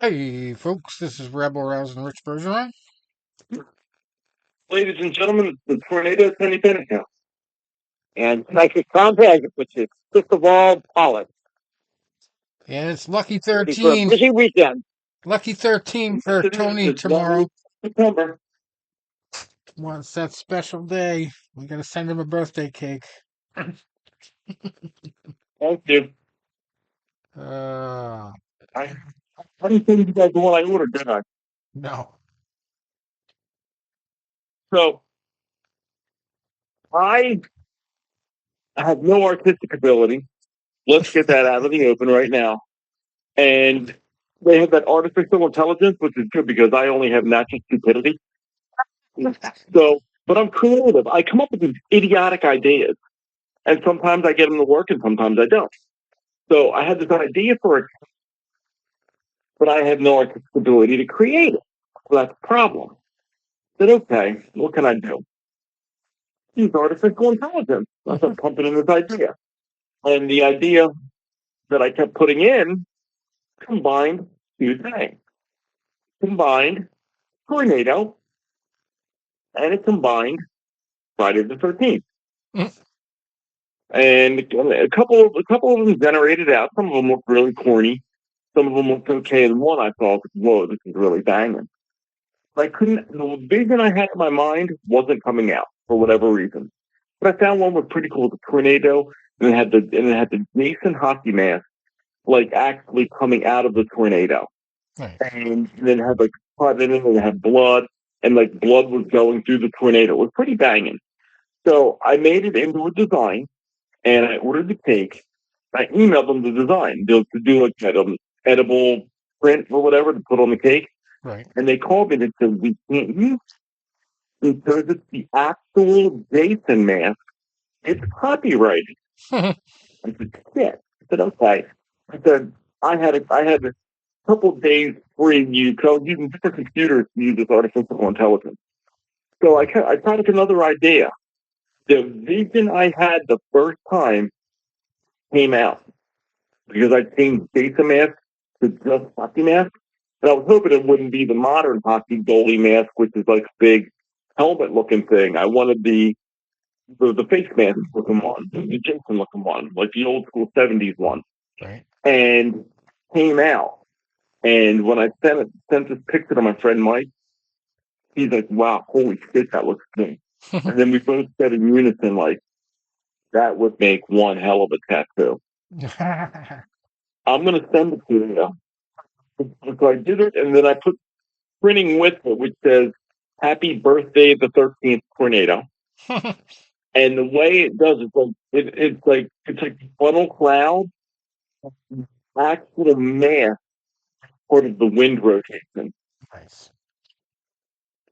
Hey, folks, this is Rebel Rousing Rich Bergeron, Ladies and gentlemen, the tornado Penny Pennica. And psychic contact, which is fifth of all politics. and it's Lucky Ready for a 13. busy weekend. Lucky 13 Yes, for it is. Tony It's tomorrow. September. Wants that special day. We gotta send him a birthday cake. Thank you. Uh, I, I didn't think you guys the one I ordered, did I? no. So I have no artistic ability. Let's get that out of the open right now. And they have that artificial intelligence, which is good because I only have natural stupidity. So, but I'm creative. I come up with these idiotic ideas. And sometimes I get them to work and sometimes I don't. So I had this idea for it, but I had no artistic ability to create it. So that's a problem. I said, okay, what can I do? Use artificial intelligence. I started pumping in this idea. And the idea that I kept putting in combined two things. Combined tornado and it combined Friday the 13th. Mm. And a couple of them generated out. Some of them looked really corny. Some of them looked okay. And one I thought, whoa, this is really banging. I couldn't, the vision I had in my mind wasn't coming out for whatever reason. But I found one was pretty cool, the tornado, and it had the Mason hockey mask, like actually coming out of the tornado. Nice. And then it had like cut in it and it had blood, and like blood was going through the tornado. It was pretty banging. So I made it into a design and I ordered the cake. I emailed them the design to do like that edible print or whatever to put on the cake. Right. And they called me and said, we can't use because it's the actual Jason mask. It's copyrighted. I said, shit. I said, okay. I said, I had a couple days free you because I was using different computers to use this artificial intelligence. So I tried up another idea. The vision I had the first time came out because I changed Jason mask to just hockey mask. And I was hoping it wouldn't be the modern hockey goalie mask, which is like a big helmet looking thing. I wanted the face mask looking one, the Jason looking one, like the old school 70s one. Right. And came out. And when I sent this picture to my friend Mike, he's like, wow, holy shit, that looks good. And then we both said in unison, like, that would make one hell of a tattoo. I'm gonna send it to you. So I did it, and then I put printing with it, which says "Happy Birthday, the 13th Tornado." And the way it does, it's like funnel cloud, actual mass part of the wind rotation. Nice.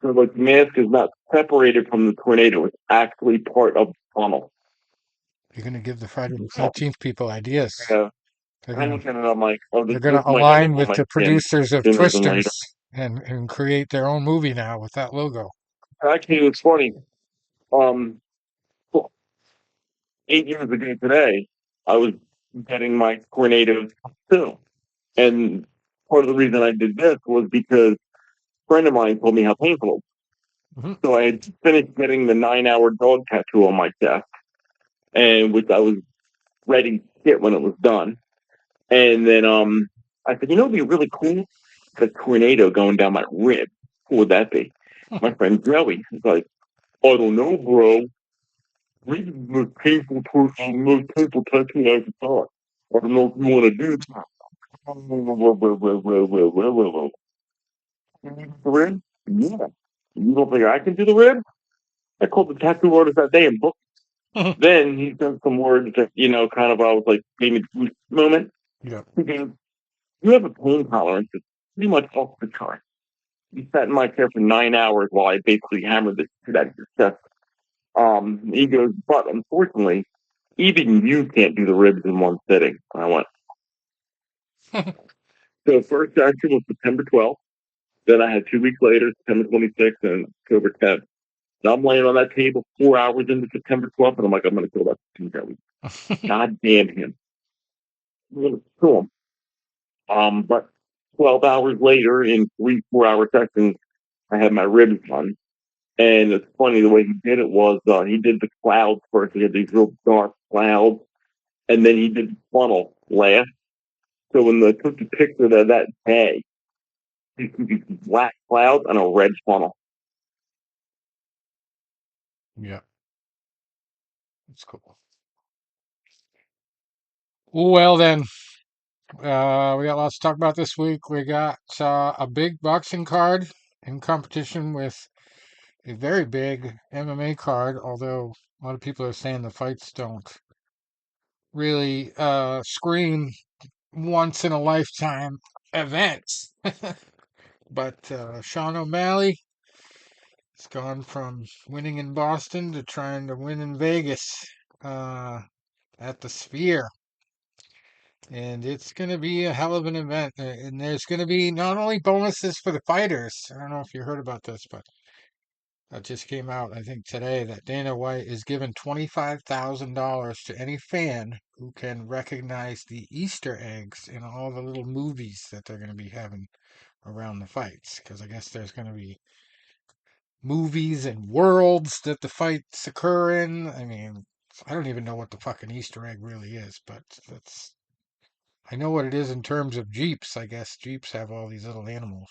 So like the mask is not separated from the tornado; it's actually part of the funnel. You're gonna give the Friday the 13th people ideas. Yeah, They're I'm gonna looking at it. I'm like, oh, they're this gonna might end up align on with my the skin producers of sooner than Twisters later. and create their own movie now with that logo. Actually, it's funny. Um, 8 years ago today, I was getting my tornadoes too. And part of the reason I did this was because a friend of mine told me how painful it was. Mhm. So I had finished getting the 9-hour dog tattoo on my chest, and which I was ready to get when it was done. And then I said, it'd be really cool, the tornado going down my rib. Who would that be? My friend Joey is like, I don't know, bro. This is the most painful tattoo I ever thought. I don't know if you want to do that. The rib? Yeah. You don't think I can do the rib? I called the tattoo artist that day and booked. Then he sent some words that, kind of, I was like, gave me the moment. Yep. He goes, you have a pain tolerance that's pretty much off the chart. You sat in my chair for 9 hours while I basically hammered this shit out of your chest. He goes, but unfortunately, even you can't do the ribs in one sitting. I went, so first action was September 12th. Then I had 2 weeks later, September 26th and October 10th. Now I'm laying on that table 4 hours into September 12th, and I'm like, I'm going to kill that fucking God damn him. I'm going to kill him. But 12 hours later, in 3 4 hour sessions, I had my ribs done. And it's funny the way he did it was he did the clouds first. He had these real dark clouds, and then he did the funnel last. So when they took the picture of that day, you could be black clouds and a red funnel. Yeah, it's cool. Well then, we got lots to talk about this week. We got a big boxing card in competition with a very big MMA card, although a lot of people are saying the fights don't really scream once in a lifetime events. But Sean O'Malley has gone from winning in Boston to trying to win in Vegas uh, at the Sphere. And it's going to be a hell of an event. And there's going to be not only bonuses for the fighters. I don't know if you heard about this, but that just came out, I think, today that Dana White is giving $25,000 to any fan who can recognize the Easter eggs in all the little movies that they're going to be having around the fights. Because I guess there's going to be movies and worlds that the fights occur in. I mean, I don't even know what the fucking Easter egg really is, but that's. I know what it is in terms of Jeeps. I guess Jeeps have all these little animals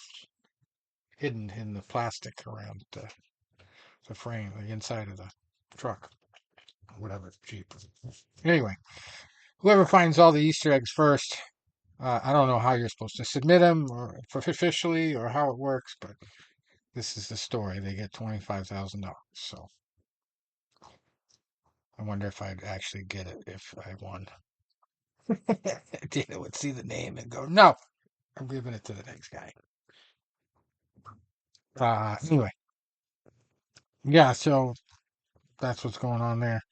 hidden in the plastic around the frame, the inside of the truck, or whatever Jeep. Anyway, whoever finds all the Easter eggs first, I don't know how you're supposed to submit them or officially or how it works, but this is the story. They get $25,000. So I wonder if I'd actually get it if I won. Dana would see the name and go, "No, I'm giving it to the next guy." Anyway, yeah. So that's what's going on there.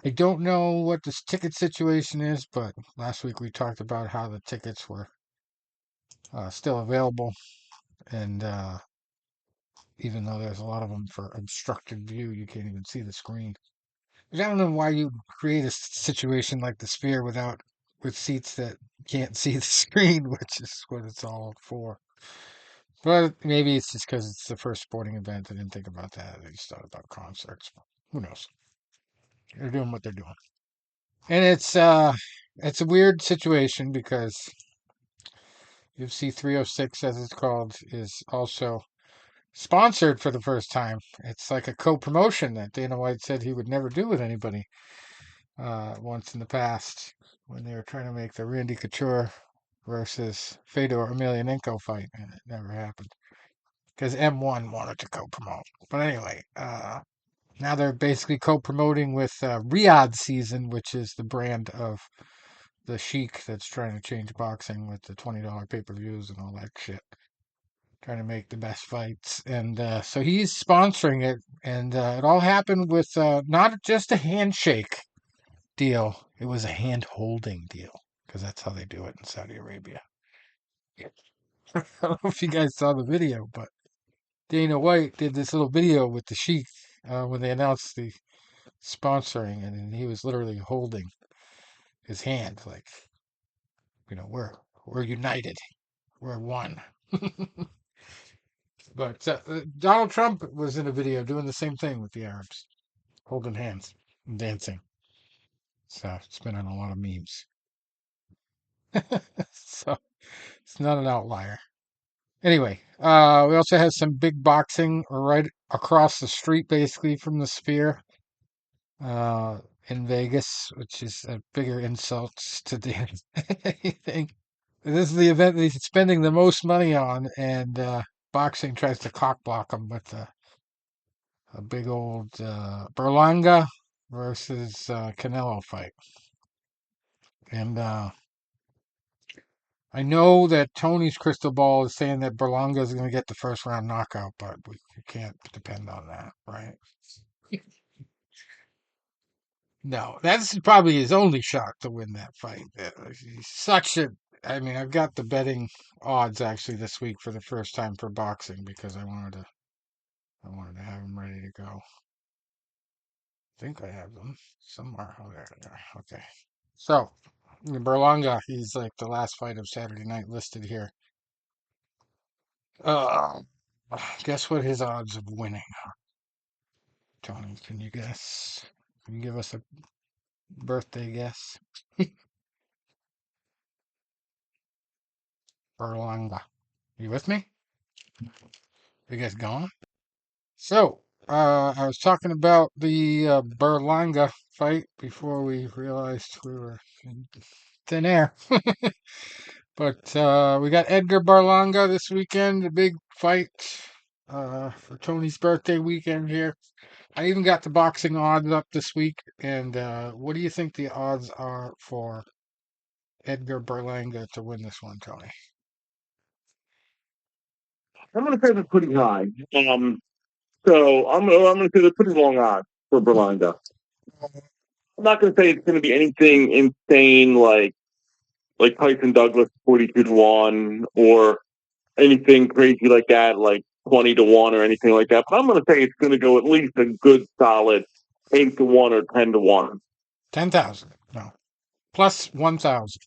I don't know what this ticket situation is, but last week we talked about how the tickets were still available, and even though there's a lot of them for obstructed view, you can't even see the screen. Which I don't know why you create a situation like the Sphere with seats that can't see the screen, which is what it's all for. But maybe it's just because it's the first sporting event. I didn't think about that. I just thought about concerts. Who knows? They're doing what they're doing. And it's a weird situation because UFC 306, as it's called, is also sponsored for the first time. It's like a co-promotion that Dana White said he would never do with anybody once in the past when they were trying to make the Randy Couture versus Fedor Emelianenko fight, and it never happened because M1 wanted to co-promote. But anyway, now they're basically co-promoting with Riyadh Season, which is the brand of the Sheik that's trying to change boxing with the $20 pay-per-views and all that shit. Trying to make the best fights, and so he's sponsoring it, and it all happened with not just a handshake deal; it was a hand-holding deal because that's how they do it in Saudi Arabia. I don't know if you guys saw the video, but Dana White did this little video with the Sheik when they announced the sponsoring, and he was literally holding his hand, like, we're united, we're one. But Donald Trump was in a video doing the same thing with the Arabs, holding hands and dancing. So it's been on a lot of memes. So it's not an outlier. Anyway, we also have some big boxing right across the street, basically from the Sphere uh, in Vegas, which is a bigger insult to Dan than anything. This is the event that he's spending the most money on, and boxing tries to cock block him with a big old Berlanga versus Canelo fight. And I know that Tony's crystal ball is saying that Berlanga is going to get the first round knockout, but we can't depend on that, right? No, that's probably his only shot to win that fight. He's such a. I mean, I've got the betting odds actually this week for the first time for boxing because I wanted to have him ready to go. I think I have them somewhere. Oh, there they are. Okay. So, Berlanga, he's like the last fight of Saturday night listed here. Uh, guess what his odds of winning are, Tony? Can you guess? Can you give us a birthday guess? Berlanga. You with me? You guys gone? So, I was talking about the Berlanga fight before we realized we were in thin air. But we got Edgar Berlanga this weekend, a big fight for Tony's birthday weekend here. I even got the boxing odds up this week. And what do you think the odds are for Edgar Berlanga to win this one, Tony? I'm going to say they're pretty high. I'm going to say they're pretty long odds for Berlanga. I'm not going to say it's going to be anything insane like Tyson Douglas 42-1 or anything crazy like that, like 20-1 or anything like that. But I'm going to say it's going to go at least a good solid 8-1 or 10-1. 10,000. No. Plus 1,000.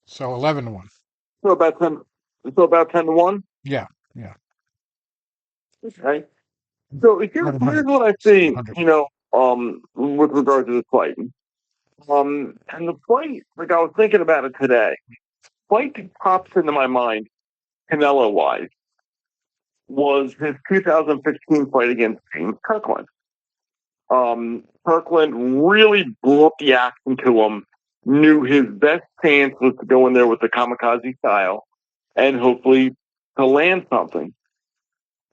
So 11 to 1. So about 10. So about 10-1. Yeah. Yeah. Okay. So here's 1100. what I think. 100. With regard to this fight. And the fight, like I was thinking about it today. Fight that pops into my mind, Canelo wise, was his 2015 fight against James Kirkland. Kirkland really blew up the action to him. Knew his best chance was to go in there with the kamikaze style and hopefully to land something.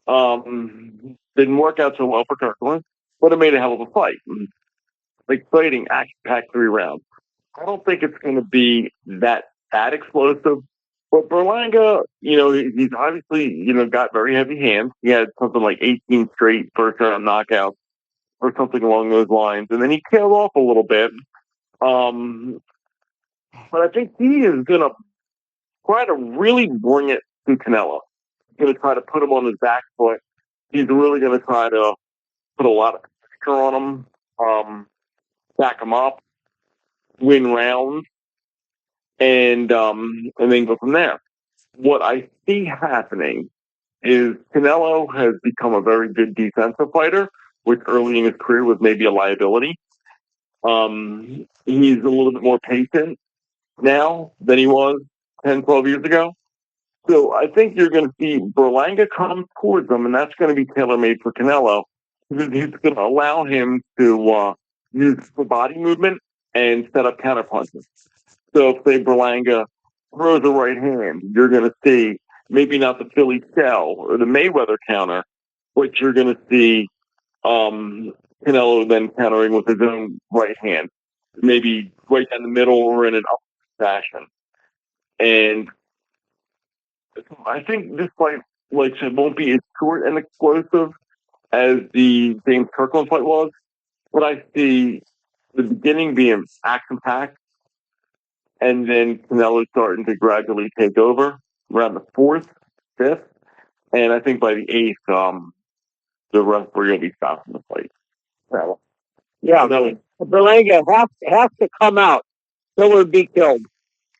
Didn't work out so well for Kirkland, but it made a hell of a fight. Exciting, action-packed 3 rounds. I don't think it's going to be that explosive. But Berlanga, he's obviously, got very heavy hands. He had something like 18 straight first round knockouts or something along those lines. And then he tailed off a little bit. Um, but I think he is going to try to really bring it to Canelo. He's going to try to put him on his back foot. He's really going to try to put a lot of pressure on him, back him up, win rounds, and then go from there. What I see happening is Canelo has become a very good defensive fighter, which early in his career was maybe a liability. He's a little bit more patient now than he was 10, 12 years ago. So I think you're going to see Berlanga come towards him, and that's going to be tailor made for Canelo. He's going to allow him to use the body movement and set up counterpunches. So if say Berlanga throws a right hand, you're going to see maybe not the Philly shell or the Mayweather counter, but you're going to see Canelo then countering with his own right hand, maybe right down the middle or in an up fashion. And I think this fight, like I said, won't be as short and explosive as the James Kirkland fight was, but I see the beginning being action packed, and then Canelo starting to gradually take over around the fourth, fifth, and I think by the eighth, the rest were going to be stopping the fight. So, Yeah, Canelo, Berlanga has to come out. Kill or be killed,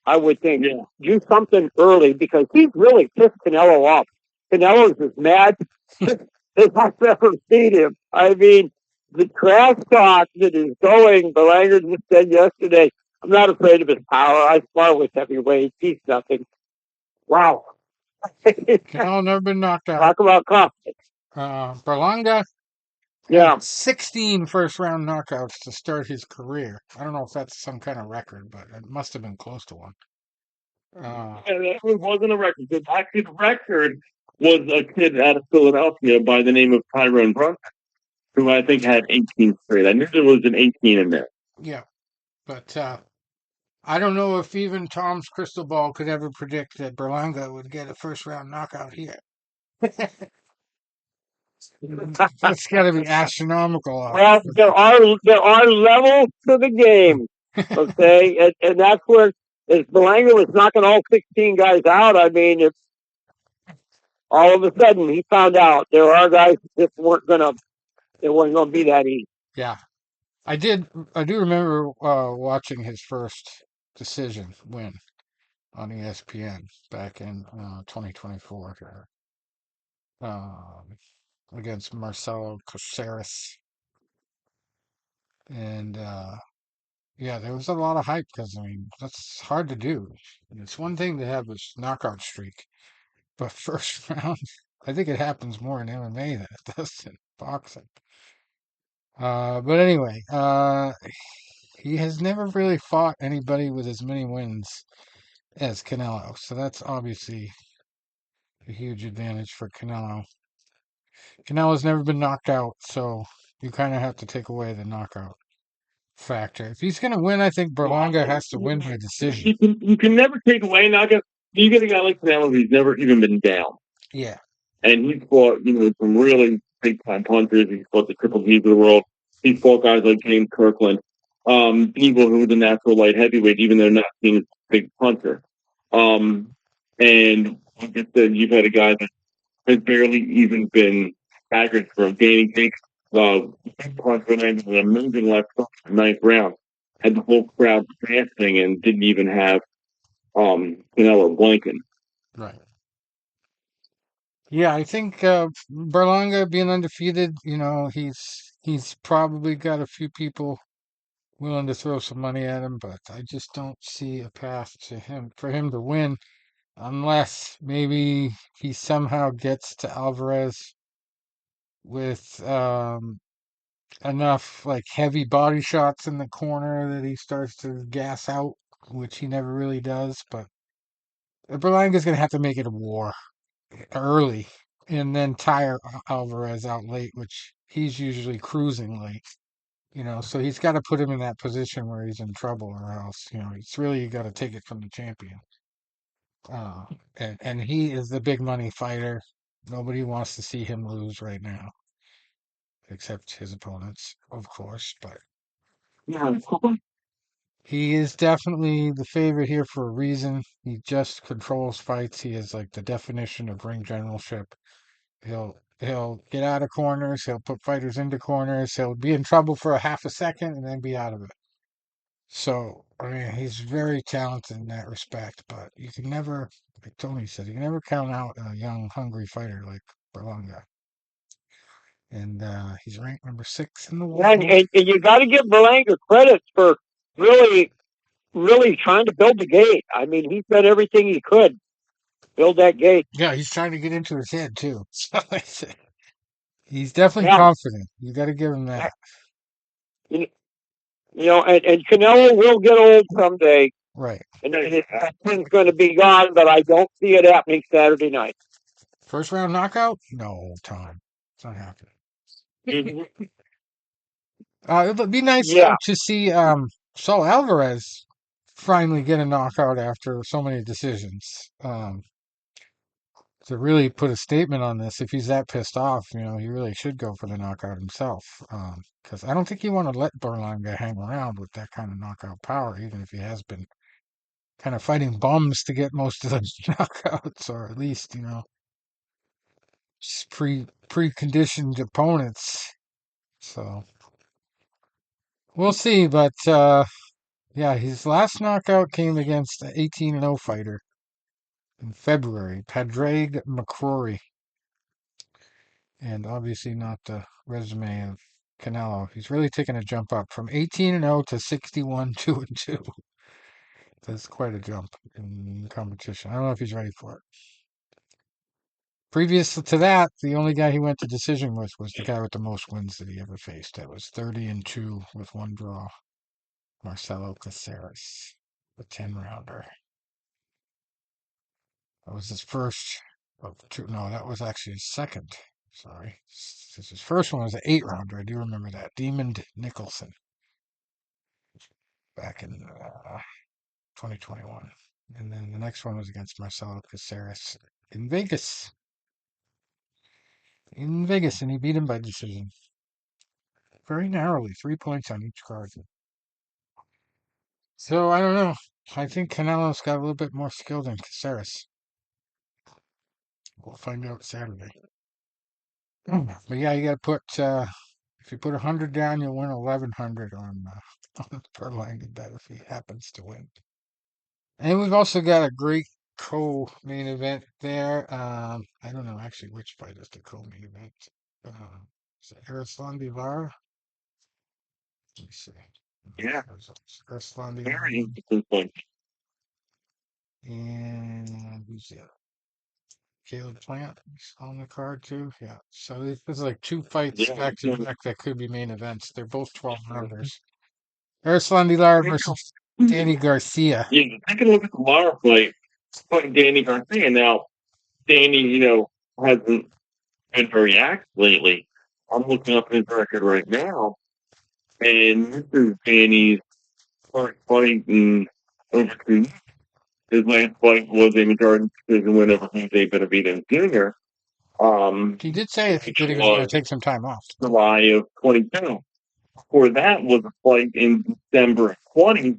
I would think. yeah, Do something early because he's really pissed Canelo off. Canelo's as mad as I've ever seen him. I mean, the trash talk that is going, Berlanga just said yesterday, I'm not afraid of his power. I spar with heavyweights. He's nothing. Wow. Canelo never been knocked out. Talk about confidence. Berlanga Yeah. had 16 first round knockouts to start his career. I don't know if that's some kind of record, but it must have been close to one. and that wasn't a record. Actually, the record was a kid out of Philadelphia by the name of Tyrone Brunson, who I think had 18 straight. I knew there was an 18 in there. Yeah, but I don't know if even Tom's crystal ball could ever predict that Berlanga would get a first round knockout here. That's got to be astronomical. Well, there are levels to the game, okay, and that's where if Berlanga was knocking all 16 guys out. I mean, if all of a sudden he found out there are guys that it wasn't gonna be that easy. Yeah, I do remember watching his first decision win. on ESPN back in 2024 here, against Marcelo Caceres. And yeah, there was a lot of hype because, I mean, that's hard to do. It's one thing to have this knockout streak, but first round, I think it happens more in MMA than it does in boxing. But anyway, he has never really fought anybody with as many wins as Canelo, so that's obviously a huge advantage for Canelo. Canelo's never been knocked out, so you kind of have to take away the knockout factor. If he's going to win, I think Berlanga has to win by decision. You can never take away knockout. You get a guy like Canelo who's never even been down. Yeah, And he's fought, some really big time punchers. He's fought the Triple G's of the world. He's fought guys like James Kirkland, people who are the natural light heavyweight, even though not seen as a big puncher. And like I said, you've had a guy that has barely even been staggered from Danny Jakes. Big punch landed an amazing left hook in the ninth round. Had the whole crowd dancing and didn't even have Canelo blanking. right. Yeah, I think Berlanga being undefeated, he's probably got a few people willing to throw some money at him, but I just don't see a path to him for him to win unless maybe he somehow gets to Alvarez with enough like heavy body shots in the corner that he starts to gas out, which he never really does. But Berlanga's gonna have to make it a war early and then tire Alvarez out late, which he's usually cruising late. So he's got to put him in that position where he's in trouble, or else, it's really you got to take it from the champion. Uh, and he is the big money fighter. Nobody wants to see him lose right now, except his opponents, of course. But Yeah, he is definitely the favorite here for a reason. He just controls fights. He is like the definition of ring generalship. He'll get out of corners. He'll put fighters into corners. He'll be in trouble for a half a second and then be out of it. So, I mean, he's very talented in that respect, but you can never, like Tony said, you can never count out a young, hungry fighter like Berlanga. And he's ranked number 6 in the world. And you got to give Berlanga credit for really, really trying to build the gate. I mean, he did everything he could build that gate. Yeah, he's trying to get into his head too. So he's definitely Yeah, confident. You got to give him that. you, and Canelo will get old someday, Right. and that thing's going to be gone. But I don't see it happening Saturday night. First round knockout? No, Tom. It's not happening. It would be nice Yeah, though to see Saul Alvarez finally get a knockout after so many decisions. To really put a statement on this, if he's that pissed off, he really should go for the knockout himself. Because I don't think you want to let Berlanga hang around with that kind of knockout power, even if he has been kind of fighting bums to get most of those knockouts, or at least, just preconditioned opponents. So we'll see, but yeah, his last knockout came against an 18-0 fighter in February, Padraig McCrory, and obviously not the resume of Canelo. He's really taken a jump up from 18-0 to 61 2-2. That's quite a jump in competition. I don't know if he's ready for it. Previous to that, the only guy he went to decision with was the guy with the most wins that he ever faced. That was 30-2 with one draw, Marcelo Caceres, the 10-rounder. That was his first of two. No, that was actually his second. Sorry. His first one was an 8-rounder. I do remember that. Demon Nicholson back in 2021. And then the next one was against Marcelo Caceres in Vegas. And he beat him by decision. Very narrowly, 3 points on each card. So I don't know. I think Canelo's got a little bit more skill than Caceres. We'll find out Saturday. But yeah, you got to put if you put 100 down, you'll win 1,100 on on Berlanga bet if he happens to win. And we've also got a great co-main event there. I don't know actually which fight is the co-main event. Is it Arislandi Lara? Let me see. Yeah, Arislandi Lara very interesting point. and who's the other? Caleb Plant is on the card too. Yeah. So there's like two fights Yeah, back to so, back that could be main events. They're both 12 rounders. Arislandi Lara versus Danny Garcia. yeah, take a look at the Lara fighting Danny Garcia. Now, Danny, hasn't been very active lately. I'm looking up his record right now, and this is Danny's first fight in over 2 years. His last fight was a majority decision win over Jose Benavidez Jr. He did say Which that he was going was to take some time off. July of 22. Before that was a fight in December of 20,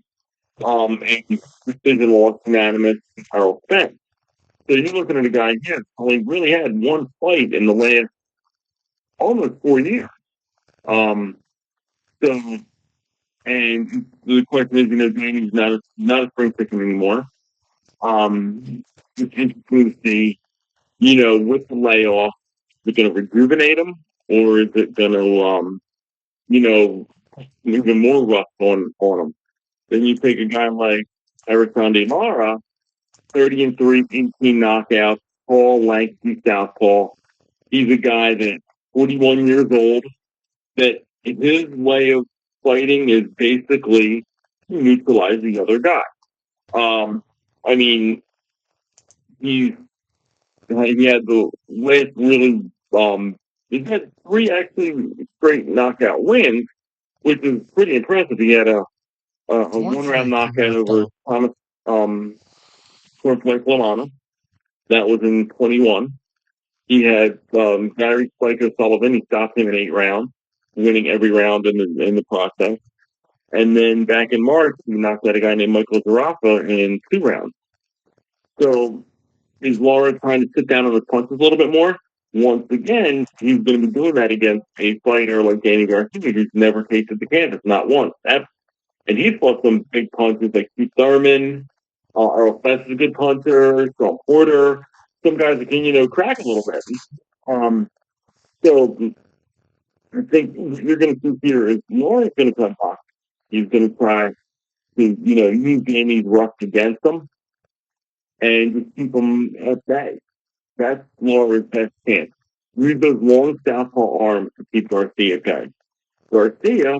a decision loss unanimous to Harold Spence. So you're looking at a guy here who only really had one fight in the last almost 4 years. Um, so, and the question is, Danny's not a spring chicken anymore. It's interesting to see, with the layoff, is it going to rejuvenate him, or is it going to, even more rough on him? Then you take a guy like Alexander Lara, 30-3, 18 knockouts, tall, lanky southpaw. He's a guy that 41 years old, that his way of fighting is basically to neutralize the other guy. I mean, he's he had the last really he had three actually straight knockout wins, which is pretty impressive. He had a One one round fight he knockout knocked over out. Thomas Cornflake Lamana. That was in 21. He had Gary Spike O'Sullivan. He stopped him in 8 rounds, winning every round in the process. And then back in March, he knocked out a guy named Michael Zarafa in 2 rounds. So is Lara trying to sit down on his punches a little bit more? Once again, he's going to be doing that against a fighter like Danny Garcia, who's never tasted the canvas, not once. And he's fought some big punches like Steve Thurman, Errol Spence is a good puncher, Sean Porter, some guys that can, crack a little bit. Um, so I think you're going to see here is Lara's going to come back. He's going to try to, use Danny's rush against him and just keep him at bay. That's Lara's best chance. Use those long southpaw arms to keep Garcia at. Garcia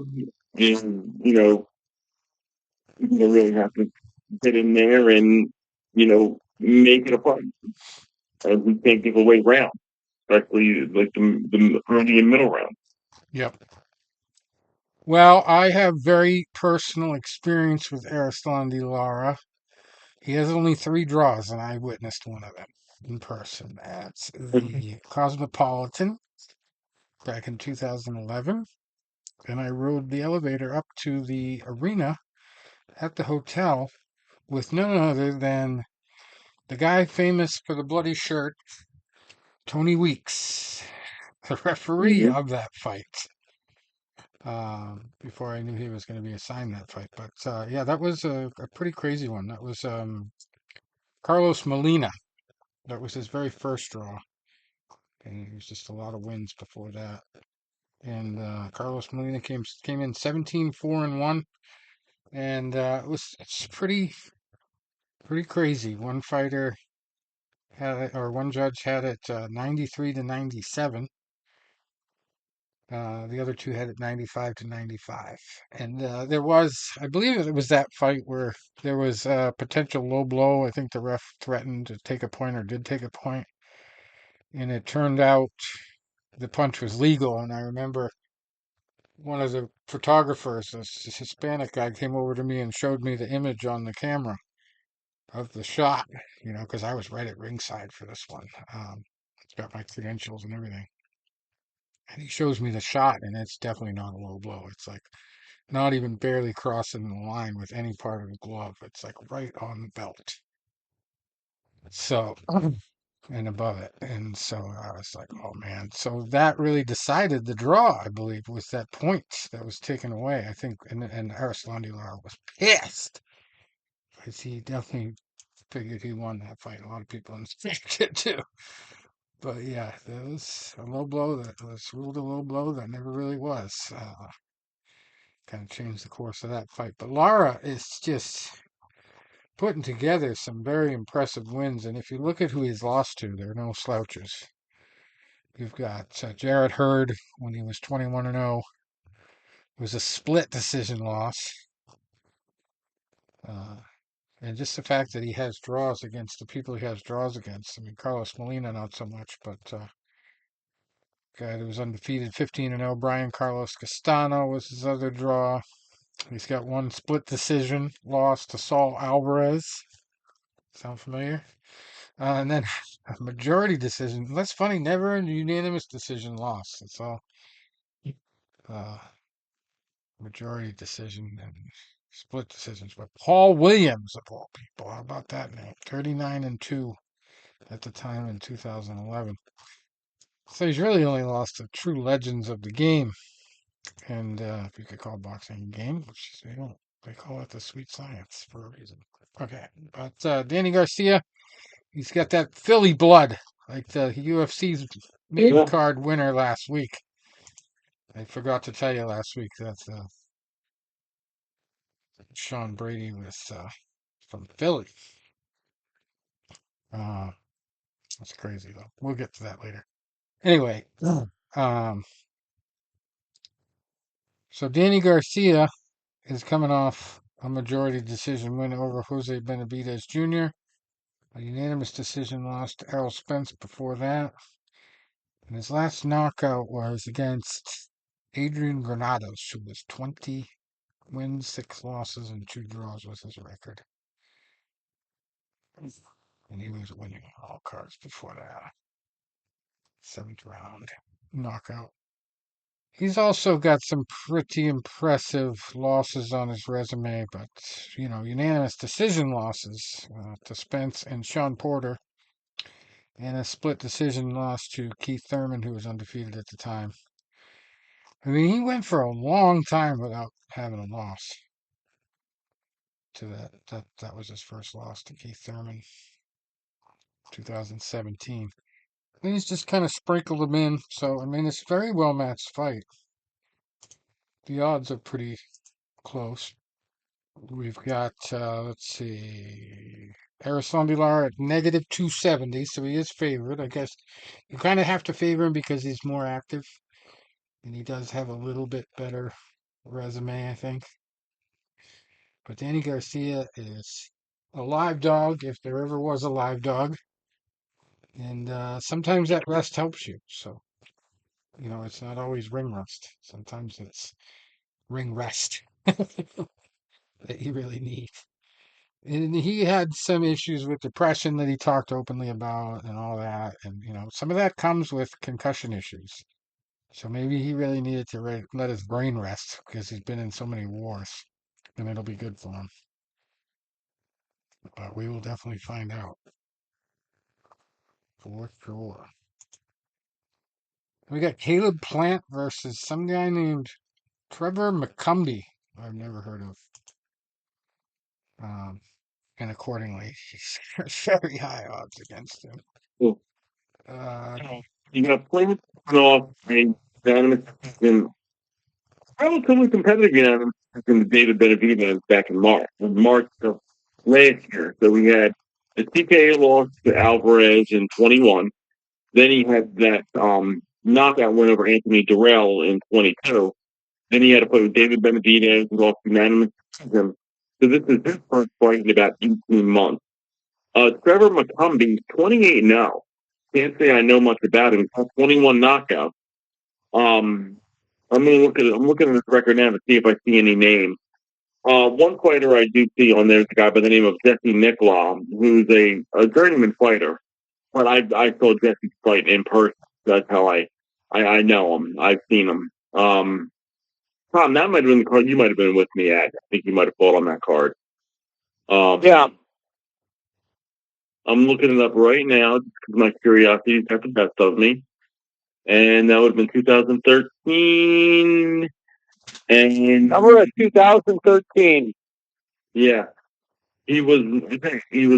is, really have to get in there and, make it a fight. And we can't give away rounds, especially like the early and middle rounds. Yep. Well, I have very personal experience with Arislandi Lara. He has only 3 draws, and I witnessed one of them in person at the Cosmopolitan back in 2011. And I rode the elevator up to the arena at the hotel with none other than the guy famous for the bloody shirt, Tony Weeks, the referee Mm-hmm. of that fight. Before I knew he was going to be assigned that fight. But yeah, that was a pretty crazy one. That was Carlos Molina. That was his very first draw. And it was just a lot of wins before that. And Carlos Molina came in 17-4-1, and it's pretty crazy. One fighter had it, or one judge had it 93-97. The other two had it 95-95. And I believe it was that fight where there was a potential low blow. I think the ref threatened to take a point or did take a point, and it turned out the punch was legal. And I remember one of the photographers, this Hispanic guy, came over to me and showed me the image on the camera of the shot, because I was right at ringside for this one. It's got my credentials and everything. And he shows me the shot, and it's definitely not a low blow. It's like not even barely crossing the line with any part of the glove. It's like right on the belt. So, and above it. And so I was like, oh man. So that really decided the draw, I believe, was that point that was taken away. I think, and Arislandi Lara was pissed. because he definitely figured he won that fight. A lot of people in the state did too. But yeah, there was a low blow that was ruled a low blow that never really was. Kind of changed the course of that fight. But Lara is just putting together some very impressive wins. And if you look at who he's lost to, they're no slouches. You've got Jarrett Hurd when he was 21-0. It was a split decision loss. And just the fact that he has draws against the people he has draws against. I mean, Carlos Molina, not so much, but guy that was undefeated 15-0. Brian Carlos Castano was his other draw. He's got one split decision loss to Saul Alvarez. Sound familiar? And then a majority decision. That's funny. Never a unanimous decision loss. It's all majority decision and split decisions. But Paul Williams, of all people, how about that name? 39-2 at the time in 2011. So he's really only lost to true legends of the game. And if you could call boxing a game, which they don't, they call it the sweet science for a reason. Okay, but Danny Garcia, he's got that Philly blood, like the UFC's main card winner last week. I forgot to tell you last week that Sean Brady was from Philly. That's crazy though. We'll get to that later. Anyway, so Danny Garcia is coming off a majority decision win over Jose Benavidez Jr. A unanimous decision loss to Errol Spence before that. And his last knockout was against Adrian Granados, who was 20 wins, 6 losses, and 2 draws was his record. And he was winning all cards before that. 7th round knockout. He's also got some pretty impressive losses on his resume, but, unanimous decision losses to Spence and Sean Porter, and a split decision loss to Keith Thurman, who was undefeated at the time. I mean, he went for a long time without having a loss. To that was his first loss to Keith Thurman, 2017. And he's just kind of sprinkled them in. So I mean, it's a very well matched fight. The odds are pretty close. We've got let's see, Aristondi at negative 270, so he is favored. I guess you kind of have to favor him because he's more active, and he does have a little bit better resume, I think. But Danny Garcia is a live dog, if there ever was a live dog. And sometimes that rest helps you. So, it's not always ring rust. Sometimes it's ring rest that you really need. And he had some issues with depression that he talked openly about and all that. And, some of that comes with concussion issues. So maybe he really needed to let his brain rest because he's been in so many wars. And it'll be good for him. But we will definitely find out. For sure. We got Caleb Plant versus some guy named Trevor McCumbee. I've never heard of. And accordingly, he's very high odds against him. Cool. You got Plant off a unanimous decision, relatively competitive unanimous decision, David Benavidez back in March of last year. So we had the TKO loss to Alvarez in 21. Then he had that knockout win over Anthony Durrell in 22. Then he had to play with David Benavidez, who lost unanimous decision. So this is his first fight in about 18 months. Trevor McCumbee, 28-0. Can't say I know much about him. 21 knockouts. I'm looking at his record now to see if I see any names. One fighter I do see on there is a guy by the name of Jesse Nicola, who's a journeyman fighter. But I saw Jesse's fight in person. That's how I know him. I've seen him. Tom, that might have been the card you might have been with me at. I think you might have fought on that card. Yeah. I'm looking it up right now just because my curiosity got the best of me. And that would have been 2013. And Number of 2013. yeah. he was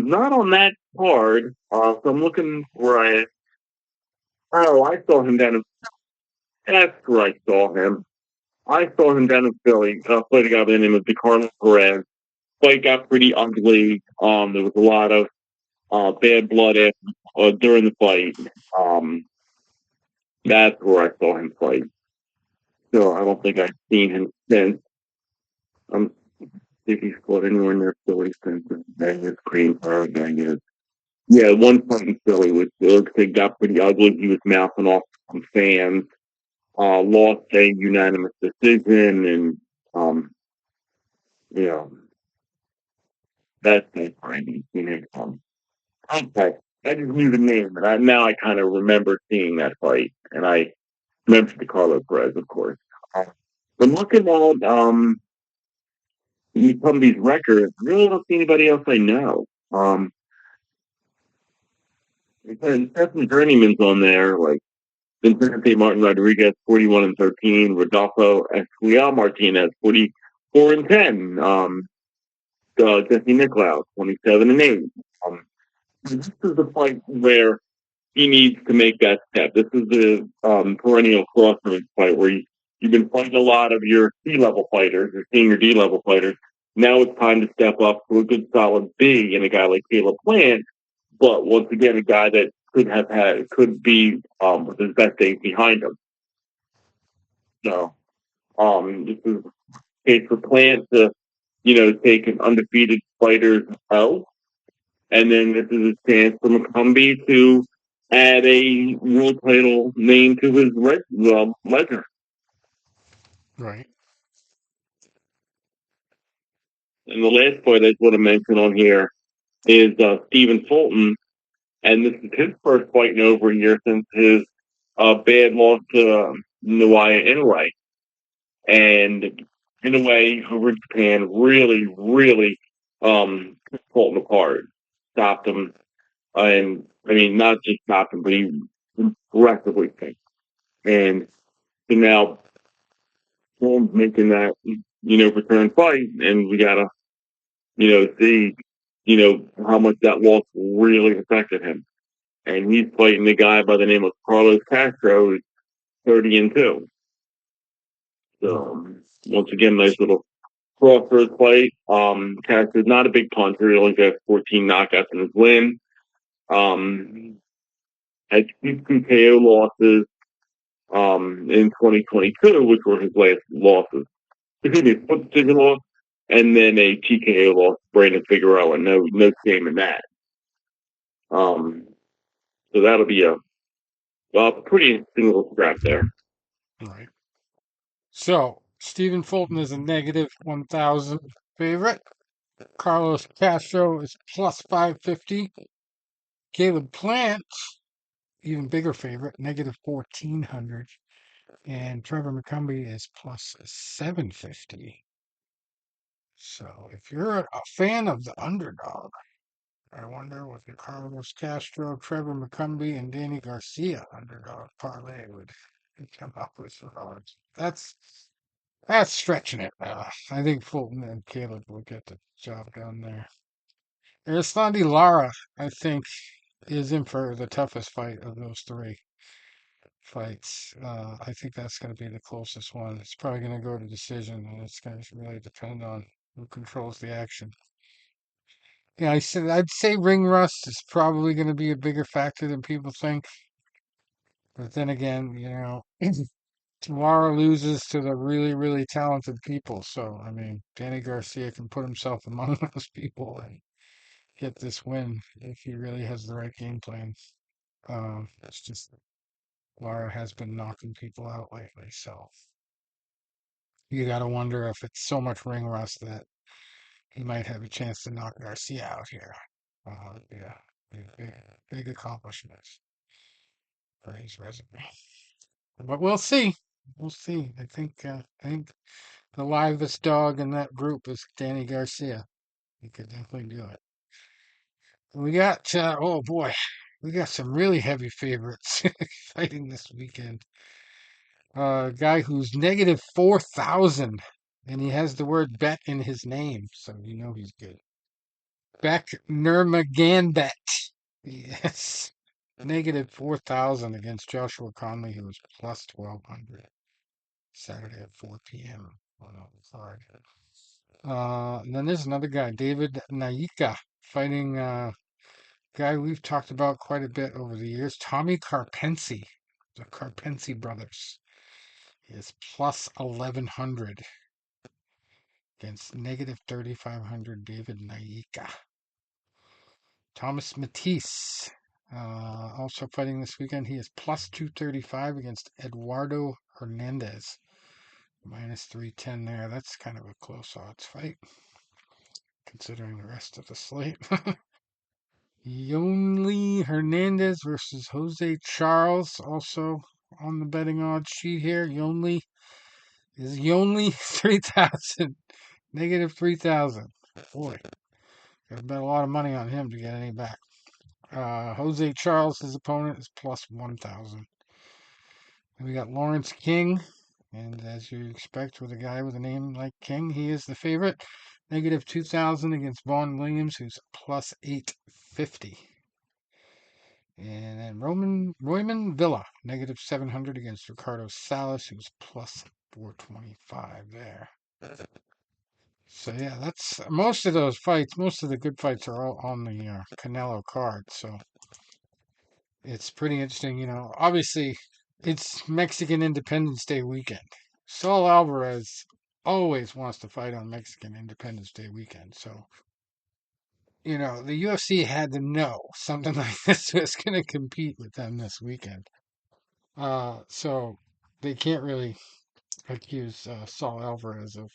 not on that card. So I'm looking where I saw him down in that's where I saw him. I saw him down in Philly. Played a guy by the name of DeCarlo Perez. Fight got pretty ugly. There was a lot of bad blood during the fight. Um, that's where I saw him fight. So I don't think I've seen him since. I'm if he's fought anywhere near Philly since. Dang his cream or dang his. Yeah, one fight in Philly which looks like got pretty ugly. He was mouthing off some fans. Lost a unanimous decision, and um, you know that's crazy. Okay, I just knew the name, and now I kind of remember seeing that fight, and I remember the Carlos Perez, of course. Uh, but looking at some of these records, I really don't see anybody else I know. And Stephen Journeyman's on there, like Vincente Martin Rodriguez, 41-13, Rodolfo Esquiel Martinez, 44-10, Jesse Nicklaus, 27-8. This is the fight where he needs to make that step. This is the perennial crossroads fight where you've been fighting a lot of your C-level fighters, your senior D-level fighters. Now it's time to step up to a good solid B in a guy like Caleb Plant, but once again, a guy that could be with his best days behind him. So this is a case for Plant to, take an undefeated fighter's L, and then this is a chance for McCumbee to add a world title name to his ledger. Right. And the last fight I just want to mention on here is Stephen Fulton, and this is his first fight in over a year since his bad loss to Naoya Inoue. And Inoue over in Japan really, really took Fulton apart, stopped him, and I mean not just stopped him, but he aggressively picked. And so now Fulton's making that return fight, and we gotta see how much that loss really affected him. And he's fighting a guy by the name of Carlos Castro, who's 30-2. So once again, nice little crossroads fight. Castro's not a big puncher. He only got 14 knockouts in his win. Had two KO losses in 2022, which were his last losses. Excuse me, split decision loss, and then a TKO loss, Brandon Figueroa. No shame in that. So that'll be a pretty interesting little scrap there. Right. So Stephen Fulton is a negative 1,000 favorite. Carlos Castro is plus 550. Caleb Plant, even bigger favorite, negative 1,400. And Trevor McCumbee is plus 750. So if you're a fan of the underdog, I wonder what the Carlos Castro, Trevor McCumbee, and Danny Garcia underdog parlay would come up with for odds. That's stretching it. I think Fulton and Caleb will get the job done there. Arislandi Lara, I think, is in for the toughest fight of those three fights. I think that's going to be the closest one. It's probably going to go to decision, and it's going to really depend on who controls the action. Yeah, I'd say ring rust is probably going to be a bigger factor than people think. But then again, Lara loses to the really, really talented people. So, I mean, Danny Garcia can put himself among those people and get this win if he really has the right game plan. It's just Lara has been knocking people out lately. So you got to wonder if it's so much ring rust that he might have a chance to knock Garcia out here. Yeah, big accomplishments for his resume. But we'll see. We'll see. I think the livest dog in that group is Danny Garcia. He could definitely do it. We got oh boy, we got some really heavy favorites fighting this weekend. A guy who's negative 4,000, and he has the word bet in his name, so you know he's good. Beck Nurmagomedov. Yes. Negative 4,000 against Joshua Conley, who was plus 1,200. Saturday at 4 p.m. on the card. And then there's another guy, David Naika, fighting a guy we've talked about quite a bit over the years, Tommy Karpency, the Karpency brothers. He is plus 1,100 against negative 3,500 David Naika. Thomas Matisse, also fighting this weekend. He is plus 235 against Eduardo Hernandez. Minus 310 there. That's kind of a close odds fight, considering the rest of the slate. Yonli Hernandez versus Jose Charles, also on the betting odds sheet here. Yonli 3,000, negative 3,000. Boy, gotta bet a lot of money on him to get any back. Jose Charles, his opponent, is plus 1,000. And we got Lawrence King, and as you expect with a guy with a name like King, he is the favorite. Negative 2,000 against Vaughn Williams, who's plus 850. And then Royman Villa, negative 700 against Ricardo Salas, who's plus 425 there. So yeah, that's most of those fights. Most of the good fights are all on the Canelo card. So it's pretty interesting. Obviously, it's Mexican Independence Day weekend. Saul Alvarez always wants to fight on Mexican Independence Day weekend. So the UFC had to know something like this was going to compete with them this weekend. So they can't really accuse Saul Alvarez of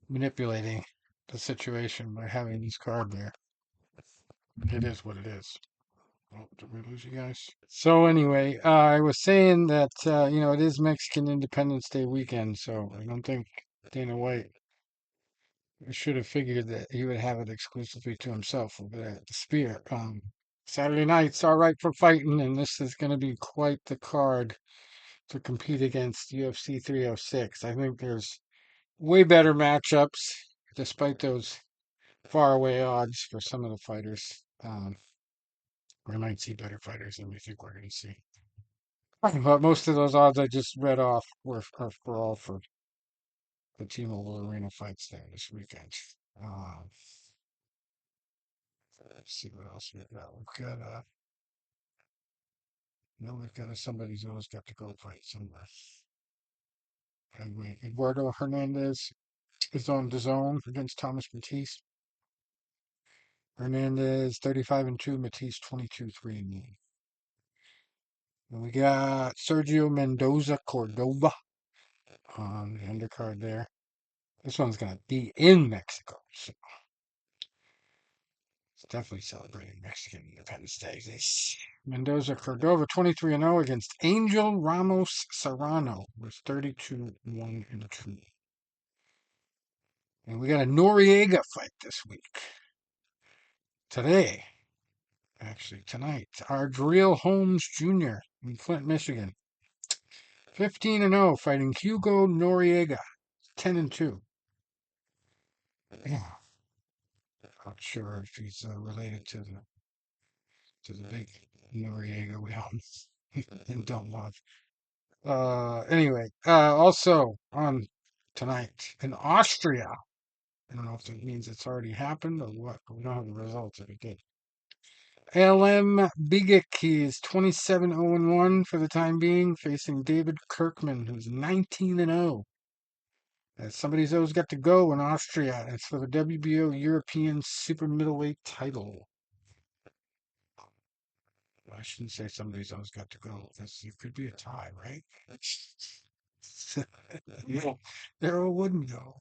manipulating the situation by having his card there. It is what it is. Oh, did we lose you guys? So anyway, I was saying that it is Mexican Independence Day weekend, so I don't think Dana White should have figured that he would have it exclusively to himself over there at the Spear. Saturday night's all right for fighting, and this is going to be quite the card to compete against UFC 306. I think there's way better matchups, despite those faraway odds for some of the fighters. We might see better fighters than we think we're going to see. But most of those odds I just read off are for all for the T-Mobile Arena fights there this weekend. Let's see what else we've got. We've got somebody's always got to go fight somewhere. Anyway, Eduardo Hernandez is on the zone against Thomas Matisse. Hernandez 35-2, Matisse 22-3-1. And we got Sergio Mendoza Cordoba on the undercard there. This one's going to be in Mexico. So it's definitely celebrating Mexican Independence Day. Mendoza Cordova 23-0 against Angel Ramos Serrano with 32-1-2. And we got a Noriega fight this week. Tonight. Ardreel Holmes Jr. in Flint, Michigan. 15-0 fighting Hugo Noriega. 10-2. Yeah. Not sure if he's related to the big Noriega we all and don't love. Anyway, also on tonight in Austria. I don't know if that means it's already happened or what. We don't have the results if it did. LM Bigic is 27-0-1 for the time being, facing David Kirkman, who's 19-0. Somebody's always got to go in Austria. It's for the WBO European Super Middleweight title. I shouldn't say somebody's always got to go, because it could be a tie, right? Yeah, there wouldn't go.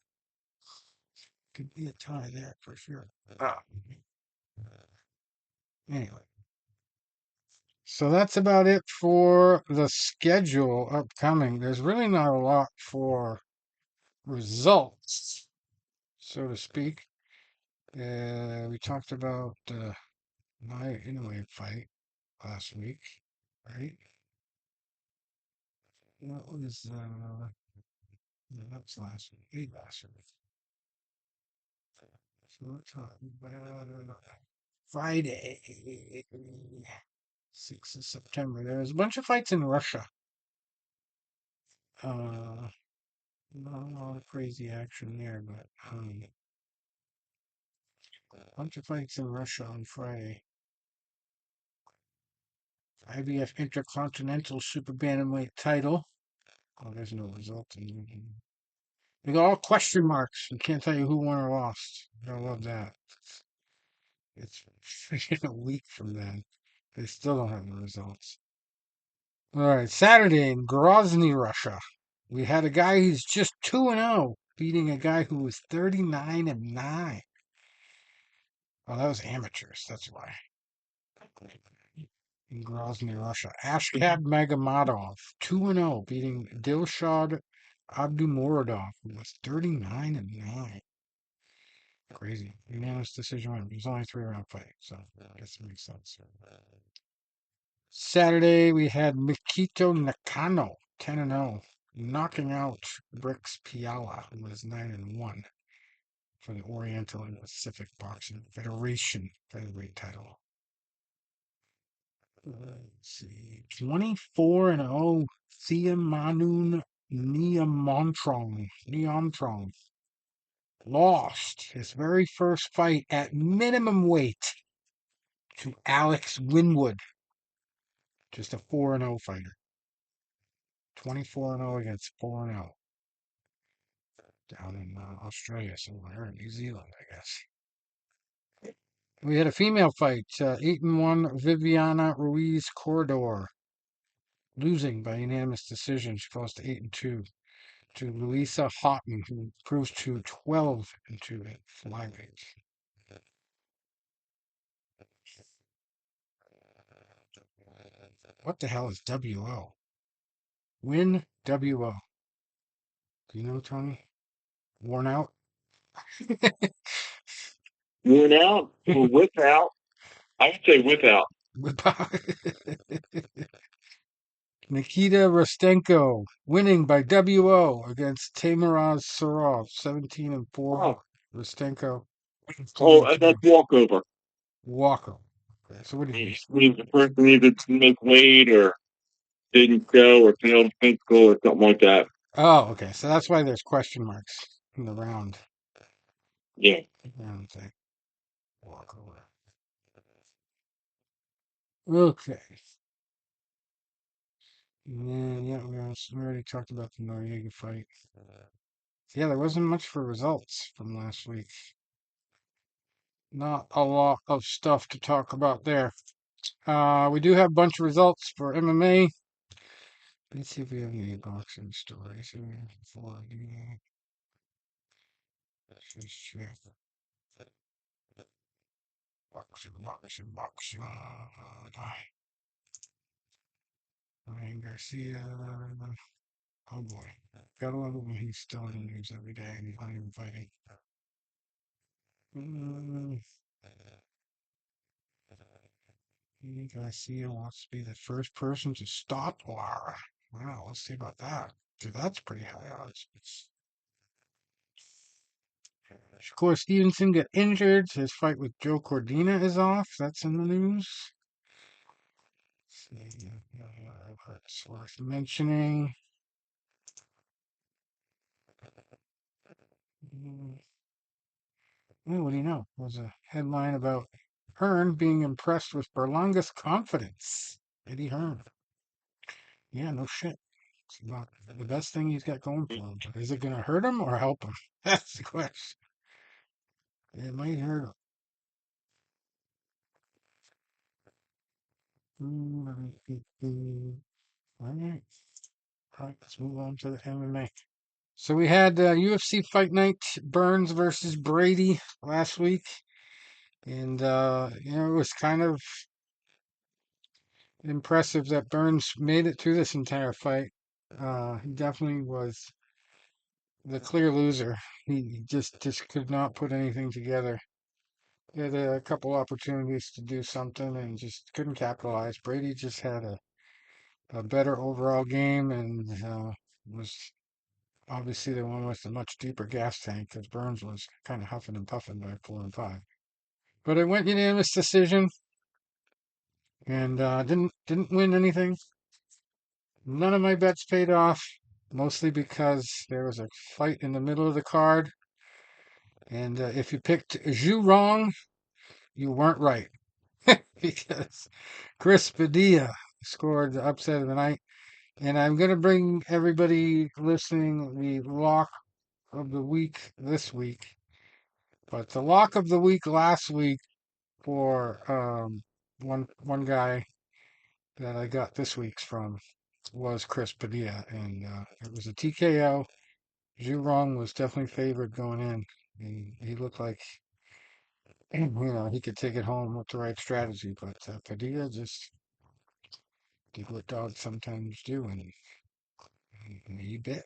Could be a tie there for sure. Anyway, so that's about it for the schedule upcoming. There's really not a lot for results, so to speak. We talked about my Inoue fight last week, right? That was that was last week. Last week. So we're talking about Friday, 6th of September. There's a bunch of fights in Russia. Not a lot of crazy action there, but a bunch of fights in Russia on Friday. IBF Intercontinental Super Bantamweight title. Oh, there's no result. They got all question marks. You can't tell you who won or lost. I love that. It's freaking a week from then. They still don't have the results. All right, Saturday in Grozny, Russia. We had a guy who's just 2-0, beating a guy who was 39-9. Oh, that was amateurs. That's why. In Grozny, Russia. Ashkab Magamadov, 2-0, beating Dilshad Abdumoradov, who was 39-9. Crazy. Unanimous decision win. It was only a 3-round fight, so I guess it makes sense. Saturday, we had Mikito Nakano, 10-0, knocking out Brix Piala, who was 9-1 for the Oriental and Pacific Boxing Federation featherweight title. Let's see. 24-0, Thiamanun Neomtrong lost his very first fight at minimum weight to Alex Winwood, just a 4-0 fighter. 24-0 against 4-0. Down in Australia somewhere, in New Zealand, I guess. We had a female fight, 8-1 Viviana Ruiz Corredor, losing by unanimous decision. She falls to 8-2 to Louisa Houghton, who proves to 12-2 at flyweight. What the hell is WO? Win WO. Do you know, Tony? Worn out? Worn out or without? I would say without. Nikita Rostenko winning by WO against Teimuraz Sarov, 17-4. Oh, Rostenko, and that's 15-2. walkover. Walker. Okay, so what did you Means say? the person either didn't make weight or didn't go or failed physical or something like that. Oh, okay. So that's why there's question marks in the round. Yeah. Round thing. Walk over. Okay. Yeah, we already talked about the Noriega fight. Yeah, there wasn't much for results from last week. Not a lot of stuff to talk about there. We do have a bunch of results for MMA. Let's see if we have any boxing stories here. Let's just check. Boxing. Ryan Garcia. Oh boy. Gotta love it when he's still in the news every day and he's not even fighting. Garcia wants to be the first person to stop Lara. Wow, let's see about that. Dude, that's pretty high odds. Shakur Stevenson got injured. His fight with Joe Cordina is off. That's in the news. It's worth mentioning. What do you know? There's a headline about Hearn being impressed with Berlanga's confidence. Eddie Hearn. Yeah, no shit. It's not the best thing he's got going for him. Is it going to hurt him or help him? That's the question. It might hurt him. All right. All right, let's move on to the MMA. So we had UFC Fight Night Burns versus Brady last week. And, it was kind of impressive that Burns made it through this entire fight. He definitely was the clear loser. He just could not put anything together. He had a couple opportunities to do something and just couldn't capitalize. Brady just had a better overall game and was Obviously, the one with the much deeper gas tank, because Burns was kind of huffing and puffing by 4 and 5. But it went unanimous decision, and didn't win anything. None of my bets paid off, mostly because there was a fight in the middle of the card, and if you picked Zhu wrong, you weren't right because Chris Padilla scored the upset of the night. And I'm going to bring everybody listening the lock of the week this week. But the lock of the week last week for one guy that I got this week's from was Chris Padilla, and it was a TKO. Zhu Rong was definitely favored going in. He looked like he could take it home with the right strategy, but Padilla just did what dogs sometimes do, and he bit.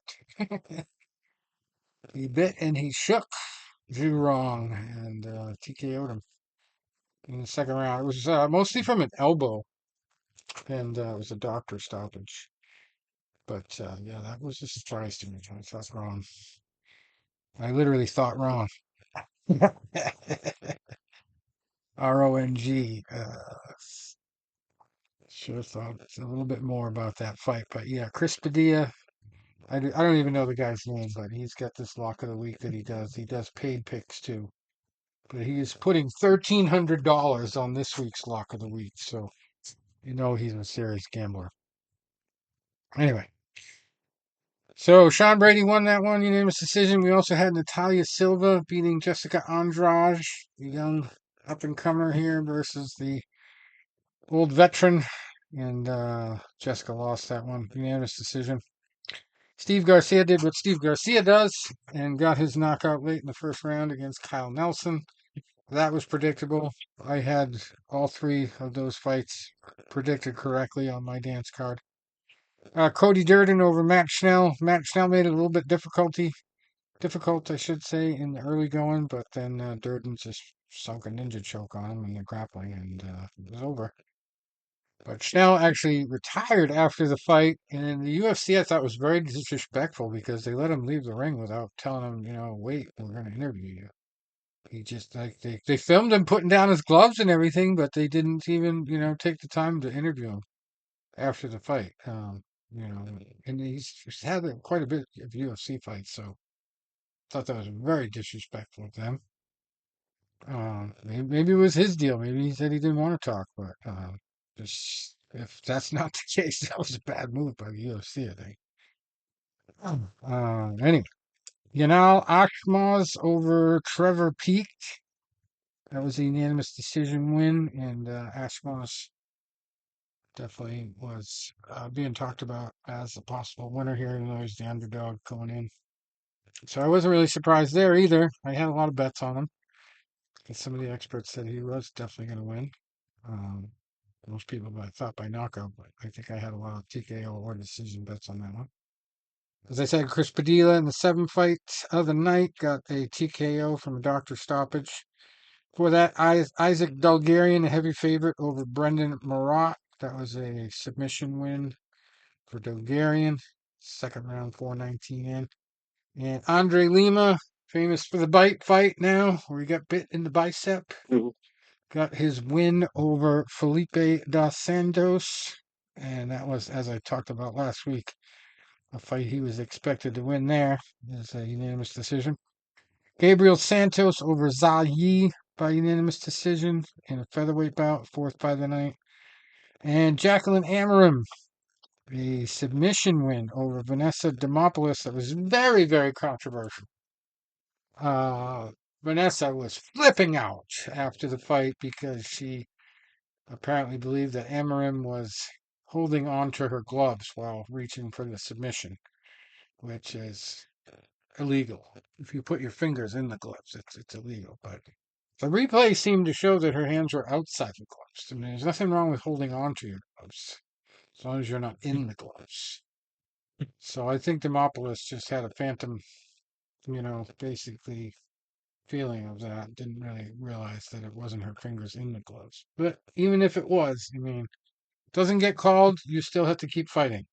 He bit and he shook Zhu Rong and TKO'd him in the second round. It was mostly from an elbow, and it was a doctor stoppage. But yeah, that was a surprise to me. I thought wrong. I literally thought wrong. RONG. Should have thought a little bit more about that fight. But yeah, Chris Padilla. I don't even know the guy's name, but he's got this lock of the week that he does. He does paid picks too. But he is putting $1,300 on this week's lock of the week. So he's a serious gambler. Anyway, so Sean Brady won that one unanimous decision. We also had Natalia Silva beating Jessica Andrade, the young up and comer here, versus the old veteran. And Jessica lost that one unanimous decision. Steve Garcia did what Steve Garcia does and got his knockout late in the first round against Kyle Nelson. That was predictable. I had all three of those fights predicted correctly on my dance card. Cody Durden over Matt Schnell. Matt Schnell made it a little bit difficult, I should say, in the early going, but then Durden just sunk a ninja choke on him in the grappling, and it was over. But Schnell actually retired after the fight, and in the UFC, I thought was very disrespectful because they let him leave the ring without telling him, wait, we're going to interview you. He just like they filmed him putting down his gloves and everything, but they didn't even take the time to interview him after the fight. And he's had quite a bit of UFC fights, so I thought that was very disrespectful of them. Maybe it was his deal. Maybe he said he didn't want to talk, but just if that's not the case, that was a bad move by the UFC, I think. Anyway, Yanal Ashmaz over Trevor Peak. That was a unanimous decision win, and Ashmaz definitely was being talked about as a possible winner here, even though he's the underdog going in. So I wasn't really surprised there either. I had a lot of bets on him. And some of the experts said he was definitely going to win. Um, Most people thought by knockout, but I think I had a lot of TKO or decision bets on that one. As I said, Chris Padilla in the 7th fight of the night got a TKO from a doctor stoppage. For that, Isaac Dulgarian, a heavy favorite over Brendan Marat. That was a submission win for Dulgarian. Second round, 4:19 in. And Andre Lima, famous for the bite fight now, where he got bit in the bicep. Mhm. Got his win over Felipe dos Santos. And that was, as I talked about last week, a fight he was expected to win there. It's a unanimous decision. Gabriel Santos over Zha Yi by unanimous decision in a featherweight bout, 4th by the night. And Jacqueline Amarim, a submission win over Vanessa Demopoulos that was very, very controversial. Vanessa was flipping out after the fight because she apparently believed that Amarim was holding on to her gloves while reaching for the submission, which is illegal. If you put your fingers in the gloves, it's illegal. But the replay seemed to show that her hands were outside the gloves. I mean, there's nothing wrong with holding on to your gloves as long as you're not in the gloves. So I think Demopoulos just had a phantom, basically feeling of that. Didn't really realize that it wasn't her fingers in the gloves. But even if it was, I mean, doesn't get called, you still have to keep fighting.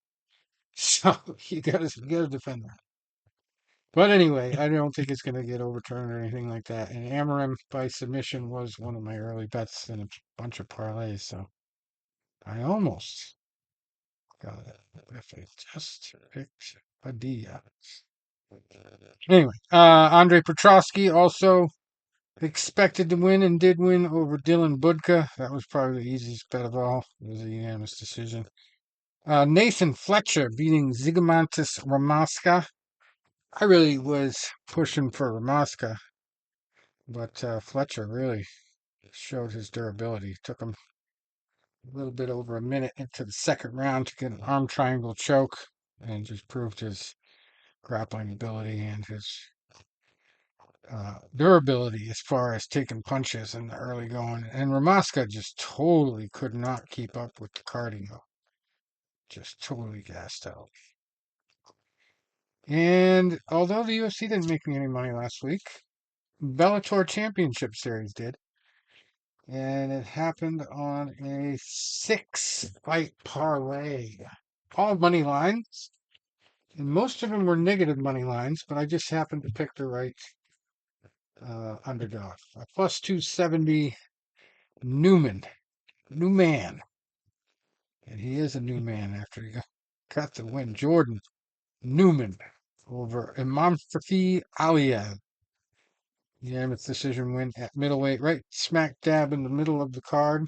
So you gotta defend that. But anyway, I don't think it's going to get overturned or anything like that. And Amarim by submission was one of my early bets in a bunch of parlays, so I almost got it if I just picked Padilla. Anyway, Andre Petrosky also expected to win and did win over Dylan Budka. That was probably the easiest bet of all. It was a unanimous decision. Nathan Fletcher beating Zigomantis Ramaska. I really was pushing for Ramaska, but Fletcher really showed his durability. Took him a little bit over a minute into the second round to get an arm triangle choke and just proved his grappling ability and his durability as far as taking punches in the early going. And Ramaska just totally could not keep up with the cardio. Just totally gassed out. And although the UFC didn't make me any money last week, Bellator Championship Series did. And it happened on a 6-fight parlay. All money lines. And most of them were negative money lines, but I just happened to pick the right underdog. A plus 270 Newman. New man. And he is a new man after he got the win. Jordan Newman over Imam Aliyev. Unanimous decision win at middleweight, right smack dab in the middle of the card.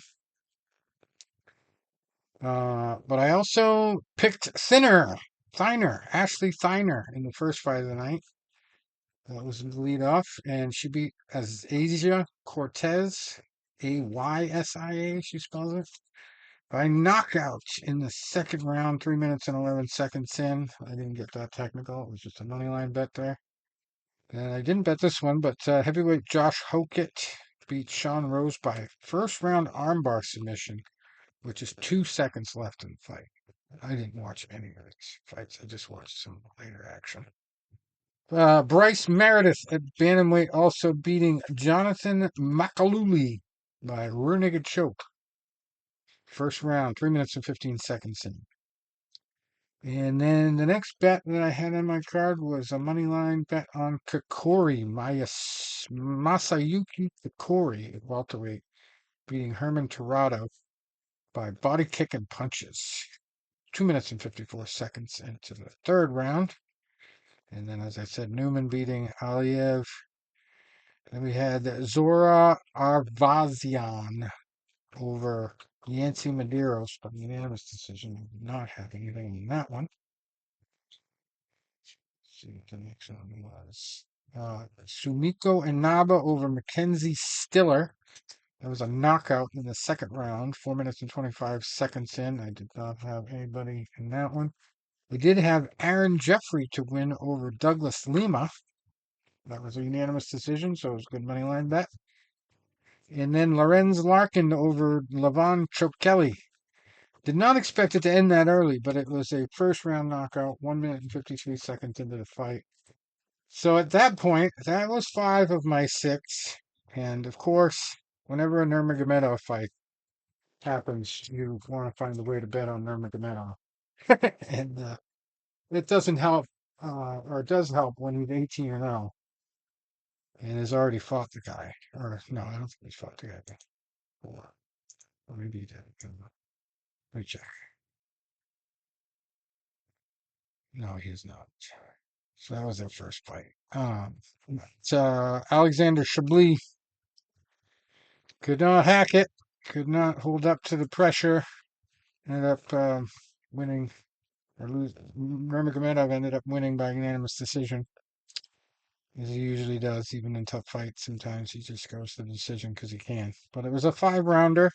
But I also picked Ashley Thiner in the first fight of the night. That was the lead off, and she beat Asia Cortez, Aysia, she spells it, by knockout in the second round, 3 minutes and 11 seconds in. I didn't get that technical. It was just a money line bet there. And I didn't bet this one, but heavyweight Josh Hokett beat Sean Rose by first round armbar submission, which is 2 seconds left in the fight. I didn't watch any of these fights. I just watched some later action. Bryce Meredith at bantamweight also beating Jonathan Makaluli by rear naked choke. First round, 3 minutes and 15 seconds in. And then the next bet that I had on my card was a money line bet on Kokori, Masayuki Kokori at welterweight, beating Herman Tirado by body kick and punches. 2 minutes and 54 seconds into the third round. And then, as I said, Newman beating Aliyev. Then we had Zora Arvazian over Yancy Medeiros by unanimous decision. I did not have anything in that one. Let's see what the next one was. Sumiko Inaba over Mackenzie Stiller. That was a knockout in the second round, 4 minutes and 25 seconds in. I did not have anybody in that one. We did have Aaron Jeffrey to win over Douglas Lima. That was a unanimous decision, so it was a good money line bet. And then Lorenz Larkin over Levon Chokeli. Did not expect it to end that early, but it was a first round knockout, 1 minute and 53 seconds into the fight. So at that point, that was 5 of my 6. And of course, whenever a Nurmagomedov fight happens, you want to find a way to bet on Nurmagomedov. And it doesn't help, or it does help when he's 18-0 and has already fought the guy. Or no, I don't think he's fought the guy before. Or maybe he did. Let me check. No, he is not. So that was their first fight. Alexander Chablis could not hack it, could not hold up to the pressure. Ended up winning or losing. Nurmagomedov ended up winning by unanimous decision, as he usually does, even in tough fights. Sometimes he just goes to the decision because he can. But it was a 5-rounder,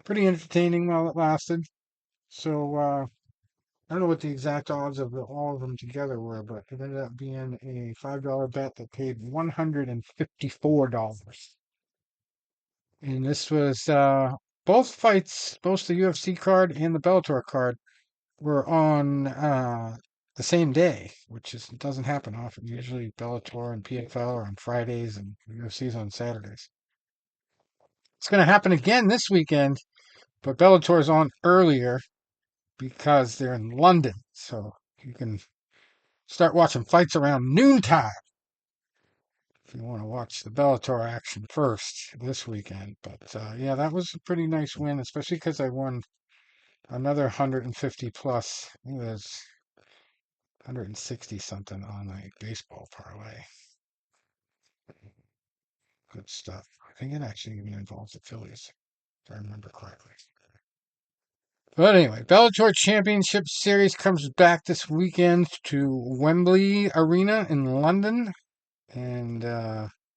pretty entertaining while it lasted. So I don't know what the exact odds of all of them together were, but it ended up being a $5 bet that paid $154. And this was both fights, both the UFC card and the Bellator card, were on the same day, which doesn't happen often. Usually Bellator and PFL are on Fridays and UFC's on Saturdays. It's going to happen again this weekend, but Bellator's on earlier because they're in London, so you can start watching fights around noontime if you want to watch the Bellator action first this weekend. But yeah, that was a pretty nice win, especially because I won another 150 plus. I think it was 160 something on a baseball parlay. Good stuff. I think it actually even involves the Phillies, if I remember correctly. But anyway, Bellator Championship Series comes back this weekend to Wembley Arena in London. And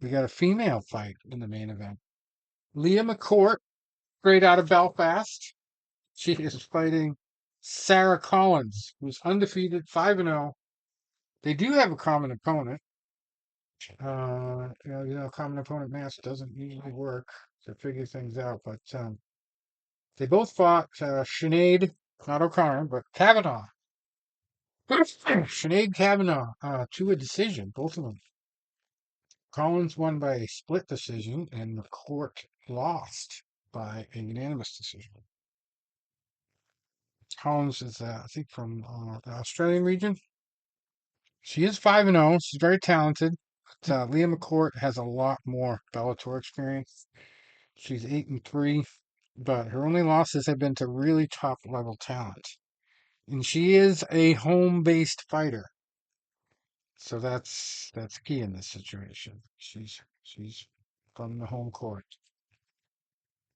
we got a female fight in the main event. Leah McCourt, straight out of Belfast. She is fighting Sarah Collins, who's undefeated, 5-0. They do have a common opponent. Common opponent match doesn't usually work to figure things out, but they both fought Sinead, not O'Connor, but Kavanaugh. Sinead Kavanaugh to a decision, both of them. Collins won by a split decision, and McCourt lost by a unanimous decision. Collins is, I think, from the Australian region. She is 5-0. She's very talented. But, Leah McCourt has a lot more Bellator experience. She's 8-3, but her only losses have been to really top level talent. And she is a home-based fighter, so that's key in this situation. She's from the home court.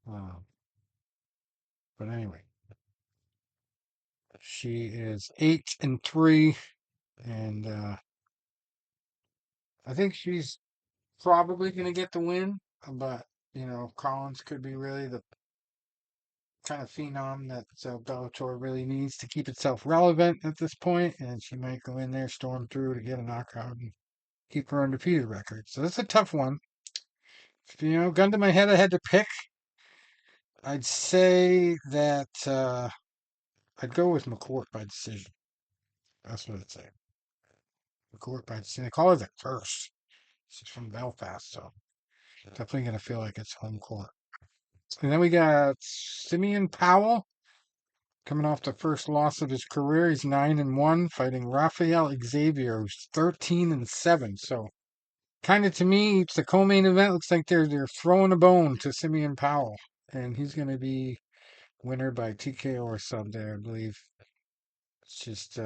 But anyway, she is 8-3, and I think she's probably going to get the win. But Collins could be really the kind of phenom that Bellator really needs to keep itself relevant at this point, and she might go in there, storm through to get a knockout, and keep her undefeated record. So that's a tough one. If, gun to my head, I had to pick. I'd say that I'd go with McCourt by decision. That's what I'd say. McCourt by decision. They call her the curse. She's from Belfast, so definitely going to feel like it's home court. And then we got Simeon Powell coming off the first loss of his career. He's 9-1, fighting Rafael Xavier, who's 13-7. So kind of to me, it's the co-main event. Looks like they're throwing a bone to Simeon Powell, and he's going to be winner by TKO or sub there, I believe. It's just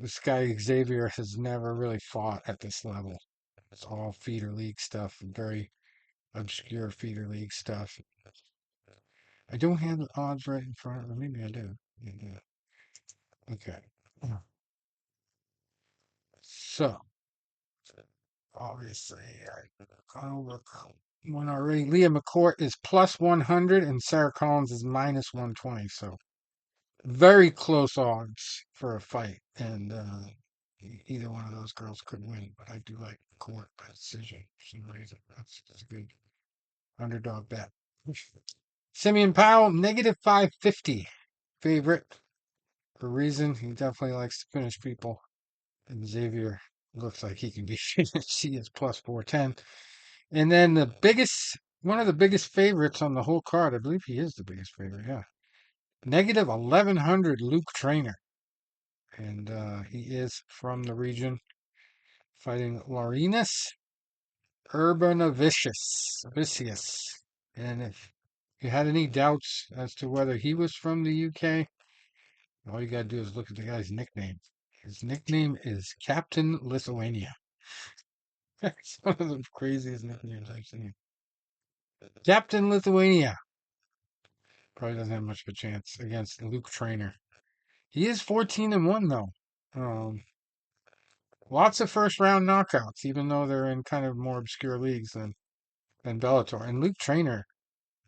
this guy Xavier has never really fought at this level. It's all feeder league stuff, very obscure feeder league stuff. I don't have the odds right in front of me. Maybe I do. Yeah. Okay. So, obviously, I gone over one already. Leah McCourt is plus 100 and Sarah Collins is minus 120. So, very close odds for a fight. And either one of those girls could win. But I do like McCourt by decision for some reason. That's a good underdog bet. Simeon Powell, negative 550 favorite. For a reason, he definitely likes to finish people. And Xavier looks like he can be finished. He is plus 410. And then one of the biggest favorites on the whole card, I believe he is the biggest favorite, yeah. Negative 1100 Luke Trainer. And he is from the region, fighting Laurinus Urbanavicius. And if you had any doubts as to whether he was from the UK, all you got to do is look at the guy's nickname. His nickname is Captain Lithuania. It's one of the craziest nicknames I've seen. Captain Lithuania. Probably doesn't have much of a chance against Luke Trainer. He is 14-1 though. Lots of first round knockouts, even though they're in kind of more obscure leagues than Bellator. And Luke Trainer,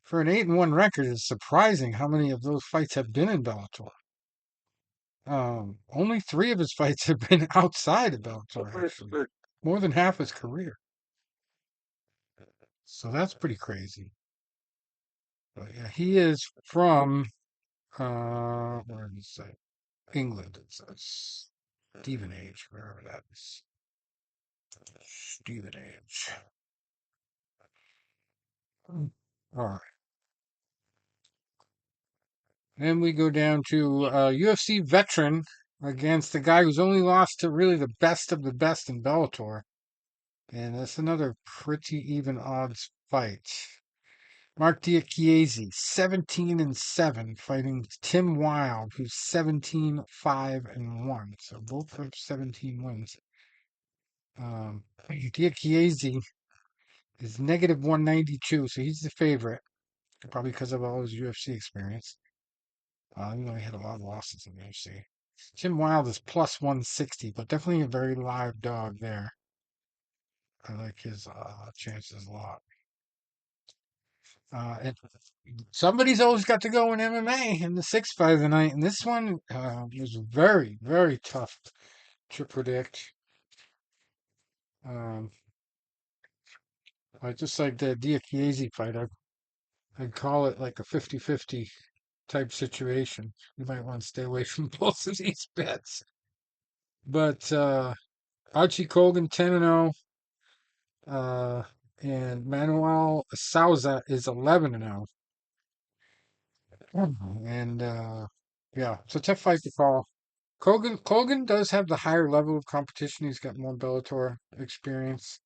for an 8-1 record, is surprising how many of those fights have been in Bellator. Only 3 of his fights have been outside of Bellator, actually. More than half his career. So that's pretty crazy. But yeah, he is from where did it say? England. It says Stevenage, wherever that is. Stevenage. All right. Then we go down to UFC veteran against the guy who's only lost to really the best of the best in Bellator. And that's another pretty even odds fight. Mark Diakiese, 17-7, fighting Tim Wild, who's 17-5-1. So both have 17 wins. Diakiese is negative 192, so he's the favorite, probably because of all his UFC experience. Even though he had a lot of losses in the UFC. Tim Wild is plus 160, but definitely a very live dog there. I like his chances a lot. And somebody's always got to go in MMA in the sixth fight of the night, and this one was very, very tough to predict. Um, just like the Diakiese fight, I'd call it like a 50-50 type situation. You might want to stay away from both of these bets. But Archie Colgan 10-0, and Manuel Souza is 11-0. And yeah, it's a tough fight to call. Colgan does have the higher level of competition. He's got more Bellator experience,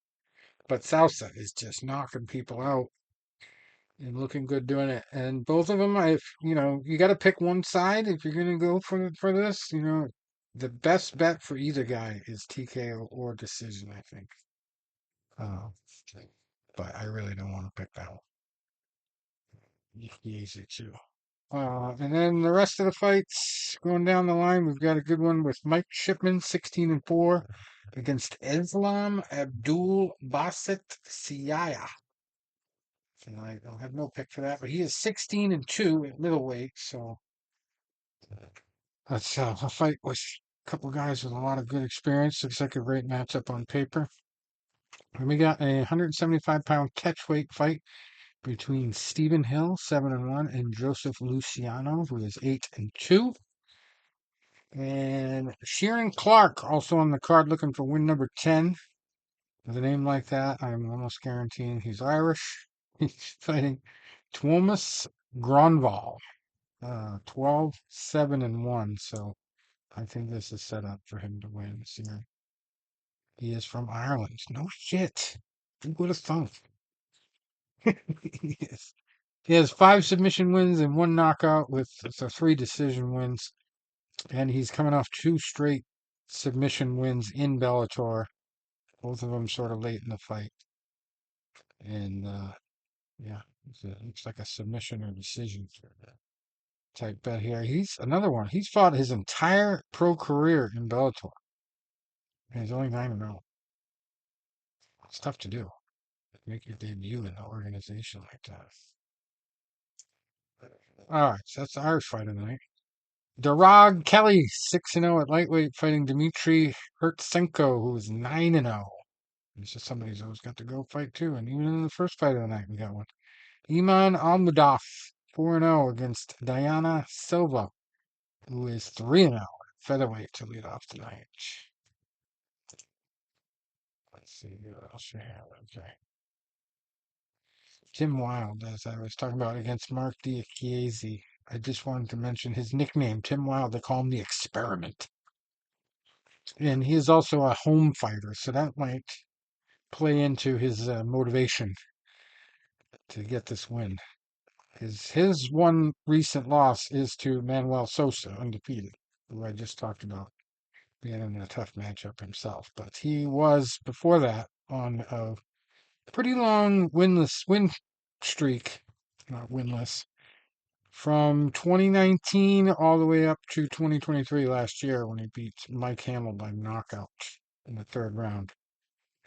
but Sousa is just knocking people out and looking good doing it. And both of them, if you got to pick one side if you're going to go for this. The best bet for either guy is TKO or decision, I think. Uh, but I really don't want to pick that one. Easy too. And then the rest of the fights going down the line, we've got a good one with Mike Shipman, 16-4, against Islam Abdul Basit Siaya. And I don't have no pick for that, but he is 16-2 at middleweight, so that's a fight with a couple guys with a lot of good experience. Looks like a great matchup on paper. And we got a 175-pound catchweight fight between Stephen Hill, 7-1, and Joseph Luciano, who is 8-2. And Sheeran Clark also on the card looking for win number 10. With a name like that, I'm almost guaranteeing he's Irish. He's fighting Tuomas Gronval, 12-7-1. So I think this is set up for him to win this year. He is from Ireland. No shit. Who would have thunk? Yes. He has 5 submission wins and 1 knockout with 3 decision wins. And he's coming off 2 straight submission wins in Bellator. Both of them sort of late in the fight. And yeah, looks like a submission or decision type bet here. He's another one. He's fought his entire pro career in Bellator. And he's only 9-0. It's tough to do. Make your debut in an organization like that. All right, so that's the Irish fight of the night. Darag Kelly, 6-0 at lightweight, fighting Dmitry Hertsenko, who is 9-0. It's just somebody who's always got to go fight too. And even in the first fight of the night, we got one. Iman Almudaf, 4-0 against Diana Silva, who is 3-0 featherweight to lead off tonight. Let's see what else you have. Okay. Tim Wild, as I was talking about, against Mark Diakiese. I just wanted to mention his nickname, Tim Wild. They call him the Experiment. And he is also a home fighter, so that might play into his motivation to get this win. His one recent loss is to Manuel Sosa, undefeated, who I just talked about being in a tough matchup himself. But he was before that on a pretty long win streak, not winless, from 2019 all the way up to 2023 last year when he beat Mike Hamill by knockout in the 3rd round.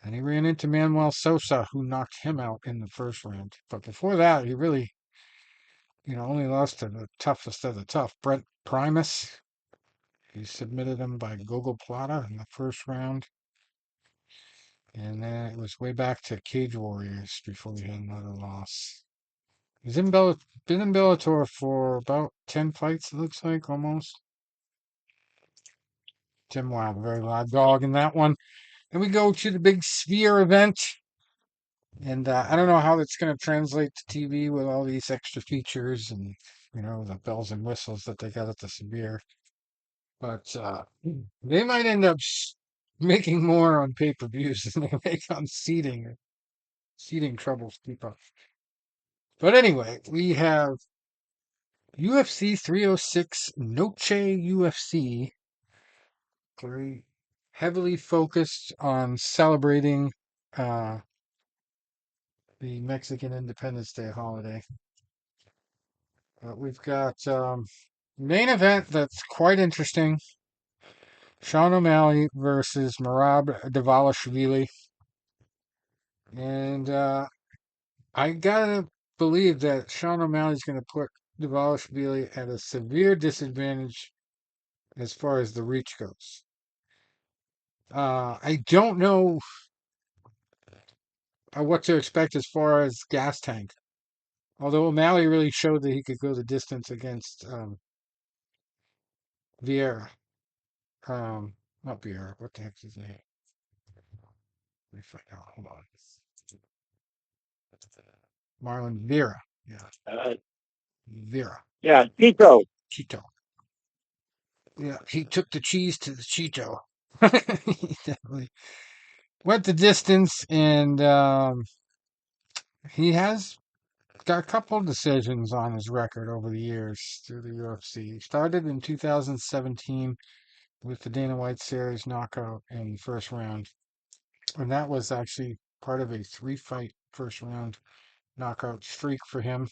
And he ran into Manuel Sosa, who knocked him out in the 1st round. But before that, he really, only lost to the toughest of the tough, Brent Primus. He submitted him by Gogol Plata in the 1st round. And then it was way back to Cage Warriors before he had another loss. He's been in Bellator for about 10 fights, it looks like, almost. Tim Wild, very live dog in that one. And we go to the big Sphere event. And I don't know how it's going to translate to TV with all these extra features and, the bells and whistles that they got at the Sphere. But they might end up making more on pay-per-views than they make on seating. Seating troubles keep up. But anyway, we have UFC 306 Noche UFC, very heavily focused on celebrating uh, the Mexican Independence Day holiday. We've got main event that's quite interesting. Sean O'Malley versus Merab Dvalishvili. And I gotta believe that Sean O'Malley's gonna put Dvalishvili at a severe disadvantage as far as the reach goes. I don't know what to expect as far as gas tank. Although O'Malley really showed that he could go the distance against Vieira. Not Vieira. What the heck's his name? Let me find out. Hold on. Marlon Vera. Yeah, Vera. Yeah, Tito. Cheeto. Yeah, he took the cheese to the Cheeto. He definitely went the distance, and he has got a couple decisions on his record over the years through the UFC. He started in 2017 with the Dana White Series knockout in the first round. And that was actually part of a 3-fight first round knockout streak for him.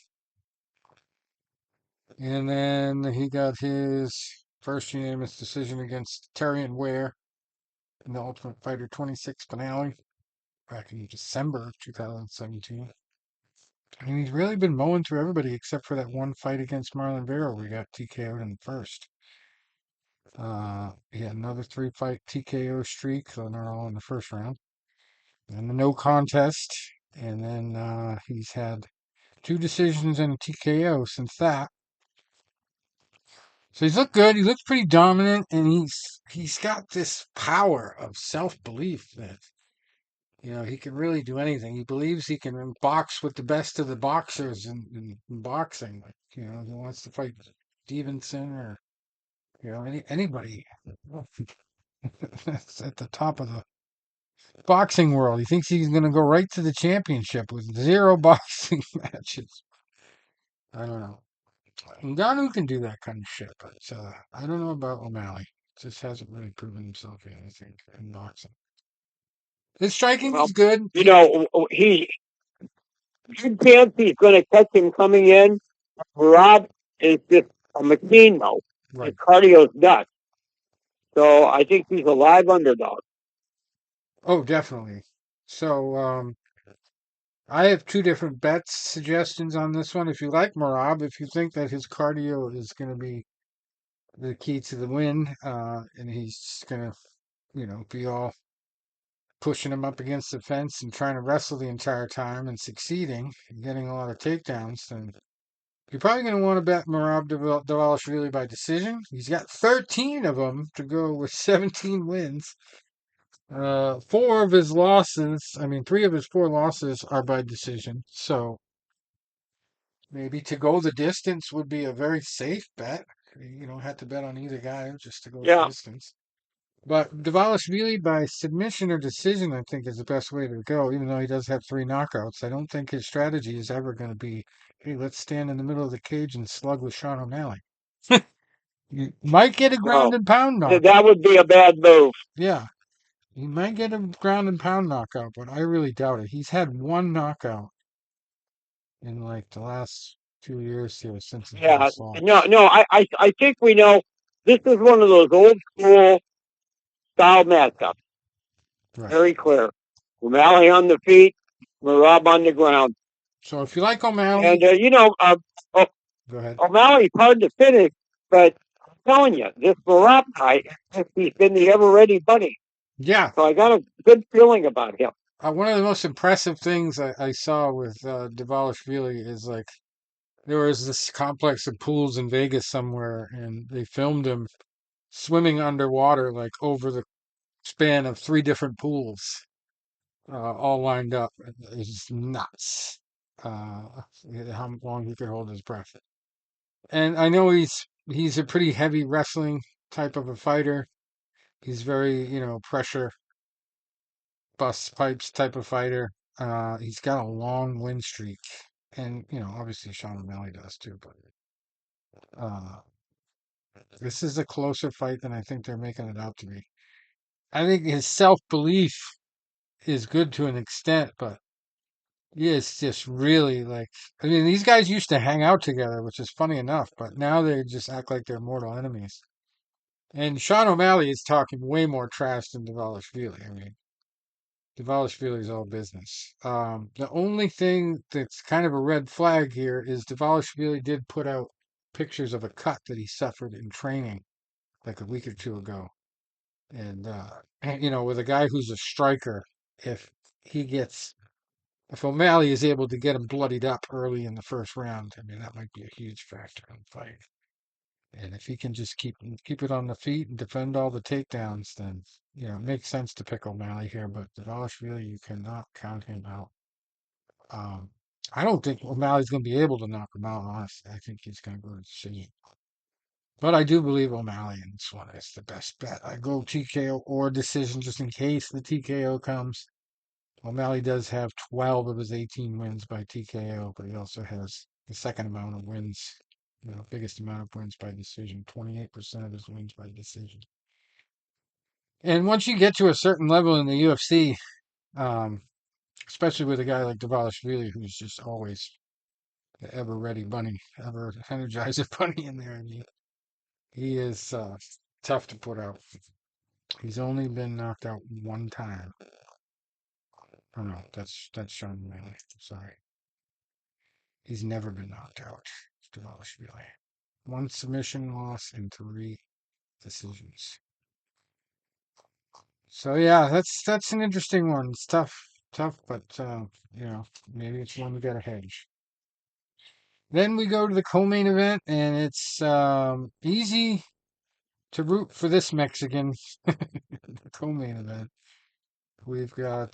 And then he got his first unanimous decision against Terrion Ware in the Ultimate Fighter 26 finale back in December of 2017. I mean, he's really been mowing through everybody except for that one fight against Marlon Vera where he got TKO'd in the first. He had another 3-fight TKO streak, so they're all in the first round. And the no contest. And then he's had 2 decisions and a TKO since that. So he's looked good. He looks pretty dominant, and he's got this power of self-belief that he can really do anything. He believes he can box with the best of the boxers in boxing. Like, he wants to fight Stevenson or anybody that's at the top of the boxing world. He thinks he's going to go right to the championship with 0 boxing matches. I don't know. Ngannou can do that kind of shit, but I don't know about O'Malley. Just hasn't really proven himself yet, I think, in boxing. His striking Well, is good. he good chance he's going to catch him coming in. Rob is just a machine, though. His Right. cardio's nuts. So I think he's a live underdog. Oh, definitely. So, I have 2 different bets suggestions on this one. If you like Marab, if you think that his cardio is going to be the key to the win, and he's going to, be all pushing him up against the fence and trying to wrestle the entire time and succeeding and getting a lot of takedowns, then you're probably going to want to bet Merab Dvalishvili by decision. He's got 13 of them to go with 17 wins. 4 of his losses, 3 of his 4 losses are by decision. So maybe to go the distance would be a very safe bet. You don't have to bet on either guy just to go the Yeah. distance. But Dvalishvili by submission or decision, I think, is the best way to go, even though he does have 3 knockouts. I don't think his strategy is ever going to be, hey, let's stand in the middle of the cage and slug with Sean O'Malley. You might get a ground No. and pound knockout. That would be a bad move. Yeah, he might get a ground and pound knockout, but I really doubt it. He's had 1 knockout in like the last 2 years here since his Yeah. last loss. No. I think we know this is one of those old school style matchups. Right. Very clear. O'Malley on the feet, Merab on the ground. So if you like O'Malley, And, go ahead. O'Malley's hard to finish, but I'm telling you, this Merab guy, he's been the ever-ready bunny. Yeah. So I got a good feeling about him. One of the most impressive things I saw with Dvalishvili is like there was this complex of pools in Vegas somewhere, and they filmed him swimming underwater, like over the span of 3 different pools, all lined up. It's just nuts. How long he could hold his breath. And I know he's a pretty heavy wrestling type of a fighter. He's very, pressure bust pipes type of fighter. He's got a long win streak, and obviously Sean O'Malley does too. But uh, this is a closer fight than I think they're making it out to be. I think his self belief is good to an extent, but he is just really like. I mean, these guys used to hang out together, which is funny enough, but now they just act like they're mortal enemies. And Sean O'Malley is talking way more trash than Dvalishvili. I mean, Dvalishvili is all business. The only thing that's kind of a red flag here is Dvalishvili did put out pictures of a cut that he suffered in training like a week or two ago. And with a guy who's a striker, if he gets, if O'Malley is able to get him bloodied up early in the first round, I mean, that might be a huge factor in the fight. And if he can just keep it on the feet and defend all the takedowns, then it makes sense to pick O'Malley here. But Dvalishvili, you cannot count him out. Um, I don't think O'Malley's going to be able to knock him out. Honestly, I think he's going to go to decision. But I do believe O'Malley in this one is the best bet. I go TKO or decision just in case the TKO comes. O'Malley does have 12 of his 18 wins by TKO, but he also has the second amount of wins, biggest amount of wins by decision, 28% of his wins by decision. And once you get to a certain level in the UFC, um, especially with a guy like Dvalishvili, who's just always the ever ready bunny, ever energizer bunny in there, I mean, he is tough to put out. He's only been knocked out one time. Oh no, that's Sean O'Malley. Sorry. He's never been knocked out. Dvalishvili. One submission loss and 3 decisions. So yeah, that's an interesting one. It's tough, but maybe it's one we got to hedge. Then we go to the co-main event, and it's easy to root for this Mexican. The co-main event. We've got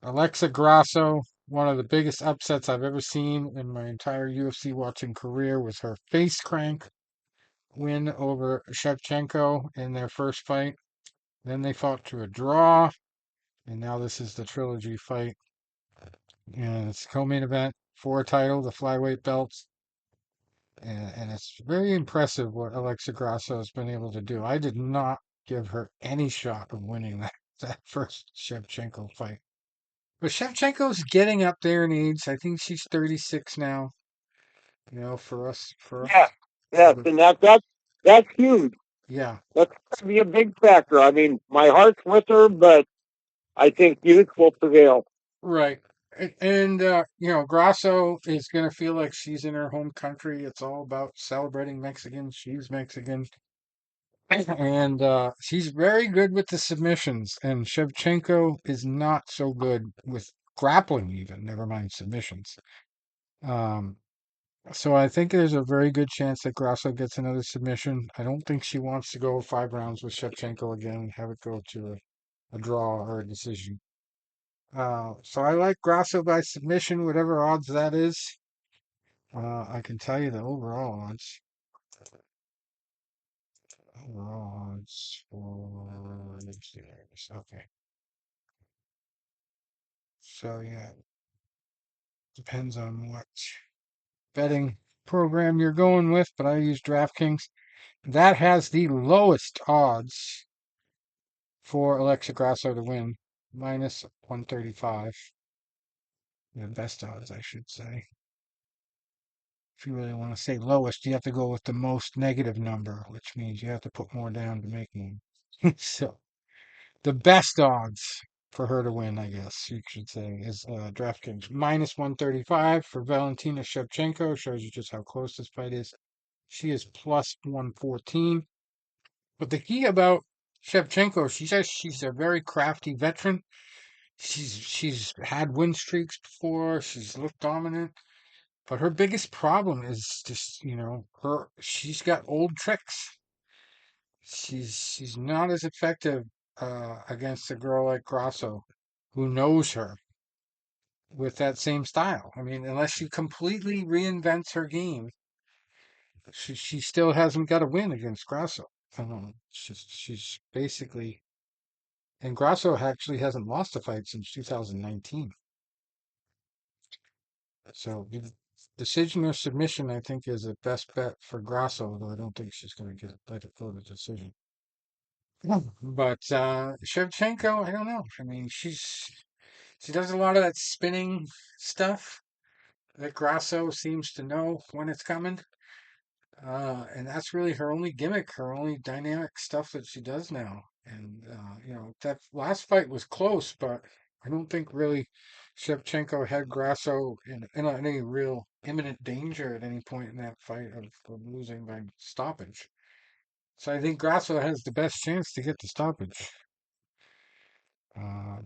Alexa Grasso, one of the biggest upsets I've ever seen in my entire UFC watching career, was her face crank win over Shevchenko in their first fight. Then they fought to a draw, and now this is the trilogy fight. And it's a co-main event for a title, the flyweight belts. And it's very impressive what Alexa Grasso has been able to do. I did not give her any shot of winning that first Shevchenko fight. But Shevchenko's getting up there in age. I think she's 36 now. For us. Yeah, yes, and that's huge. Yeah, That's going to be a big factor. I mean, my heart's with her, but I think youth will prevail. right. And Grasso is going to feel like she's in her home country. It's all about celebrating Mexicans. She's Mexican. And she's very good with the submissions. And Shevchenko is not so good with grappling, even, never mind submissions. Um, so I think there's a very good chance that Grasso gets another submission. I don't think she wants to go 5 rounds with Shevchenko again and have it go to a draw or a decision. So I like Grasso by submission, whatever odds that is. I can tell you the overall odds. Overall odds for okay. So yeah, depends on what betting program you're going with, but I use DraftKings. That has the lowest odds for Alexa Grasso to win, minus 135. The best odds, I should say. If you really want to say lowest, you have to go with the most negative number, which means you have to put more down to make one. So the best odds for her to win, I guess you should say, is DraftKings minus 135 for Valentina Shevchenko. Shows you just how close this fight is. She is plus 114. But the key about Shevchenko, she says she's a very crafty veteran. She's had win streaks before. She's looked dominant. But her biggest problem is just, she's got old tricks. She's not as effective against a girl like Grasso, who knows her with that same style. I mean, unless she completely reinvents her game, she still hasn't got a win against Grasso. She's basically, and Grasso actually hasn't lost a fight since 2019. So decision or submission, I think, is the best bet for Grasso, though I don't think she's going to let it go to decision. But Shevchenko, I don't know. I mean, she does a lot of that spinning stuff that Grasso seems to know when it's coming. And that's really her only gimmick, her only dynamic stuff that she does now. And that last fight was close, but I don't think really Shevchenko had Grasso in any real imminent danger at any point in that fight of losing by stoppage. So I think Grasso has the best chance to get the stoppage.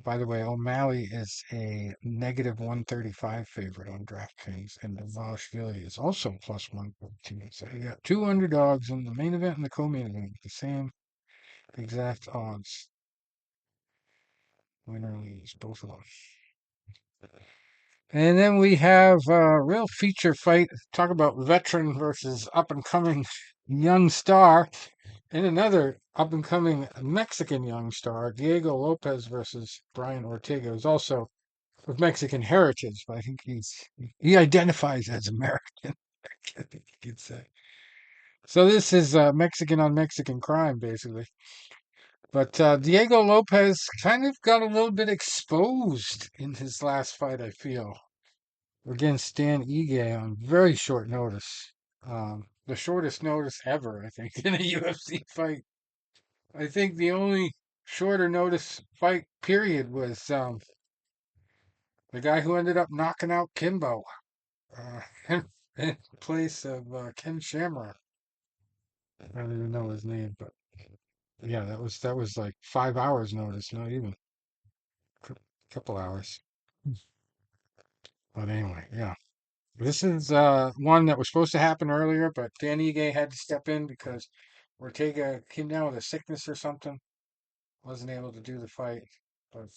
By the way, O'Malley is a negative 135 favorite on DraftKings, and Dvalishvili is also plus 114. So you got two underdogs in the main event and the co-main event with the same exact odds. Winner leaves, both of them. And then we have a real feature fight. Talk about veteran versus up and coming young star. And another up and coming Mexican young star, Diego Lopez versus Brian Ortega, who's also of Mexican heritage, but I think he identifies as American. I think you could say. So this is Mexican on Mexican crime, basically. But Diego Lopez kind of got a little bit exposed in his last fight, I feel, against Dan Ige on very short notice. The shortest notice ever, I think, in a UFC fight. I think the only shorter notice fight period was the guy who ended up knocking out Kimbo in, in place of Ken Shamrock. I don't even know his name, but yeah, that was like 5 hours notice, not even a couple hours. But anyway, yeah. This is one that was supposed to happen earlier, but Dan Ige had to step in because Ortega came down with a sickness or something. Wasn't able to do the fight. But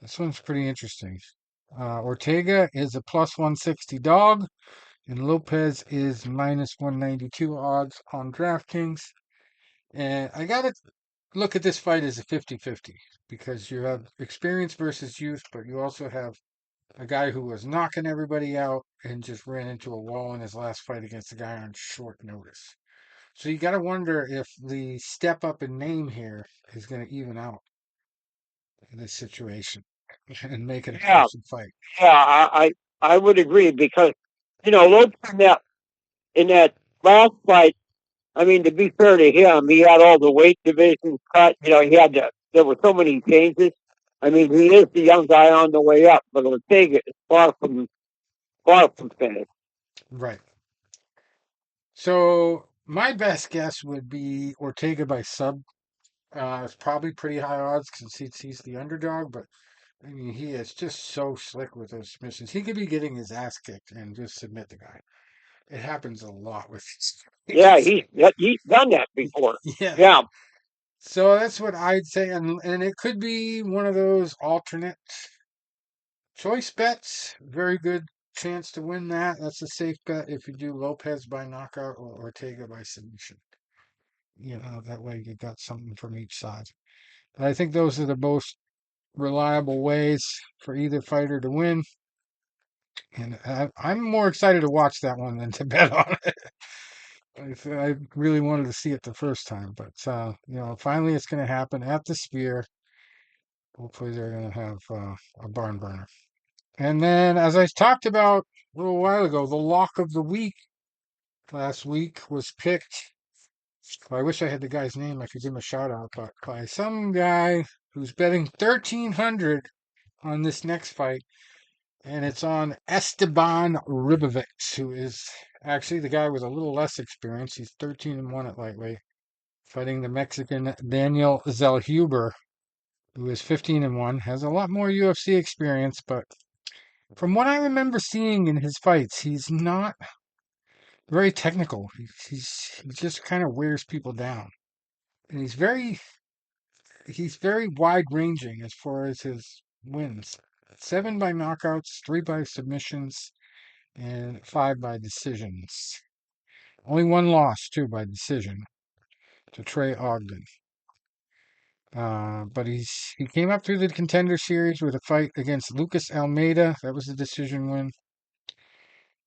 this one's pretty interesting. Ortega is a plus 160 dog, and Lopez is minus 192 odds on DraftKings. And I got to look at this fight as a 50-50 because you have experience versus youth, but you also have a guy who was knocking everybody out and just ran into a wall in his last fight against a guy on short notice. So you got to wonder if the step up in name here is going to even out this situation and make it a Yeah, closer fight. yeah, I would agree because Lopez in that last fight. I mean, to be fair to him, he had all the weight divisions cut. There were so many changes. I mean, he is the young guy on the way up, but Ortega is far from finished. Right. So my best guess would be Ortega by sub. It's probably pretty high odds because he's the underdog, but I mean, he is just so slick with those submissions. He could be getting his ass kicked and just submit the guy. It happens a lot with these Yeah, fights. he's done that before. Yeah. Yeah, So that's what I'd say, and it could be one of those alternate choice bets. Very good chance to win that. That's a safe bet if you do Lopez by knockout or Ortega by submission. That way you got something from each side. But I think those are the most reliable ways for either fighter to win. And I'm more excited to watch that one than to bet on it. I really wanted to see it the first time, but finally it's going to happen at the Sphere. Hopefully they're going to have a barn burner. And then, as I talked about a little while ago, the lock of the week last week was picked. Well, I wish I had the guy's name. I could give him a shout out, but by some guy who's betting 1,300 on this next fight, and it's on Esteban Ribovic, who is actually the guy with a little less experience. He's 13-1 at lightweight, fighting the Mexican Daniel Zellhuber, who is 15-1, has a lot more UFC experience, but from what I remember seeing in his fights, he's not very technical. He just kind of wears people down, and he's very wide ranging as far as his wins. 7 by knockouts, 3 by submissions, and 5 by decisions. Only one loss, too, by decision to Trey Ogden. But he came up through the Contender Series with a fight against Lucas Almeida. That was a decision win.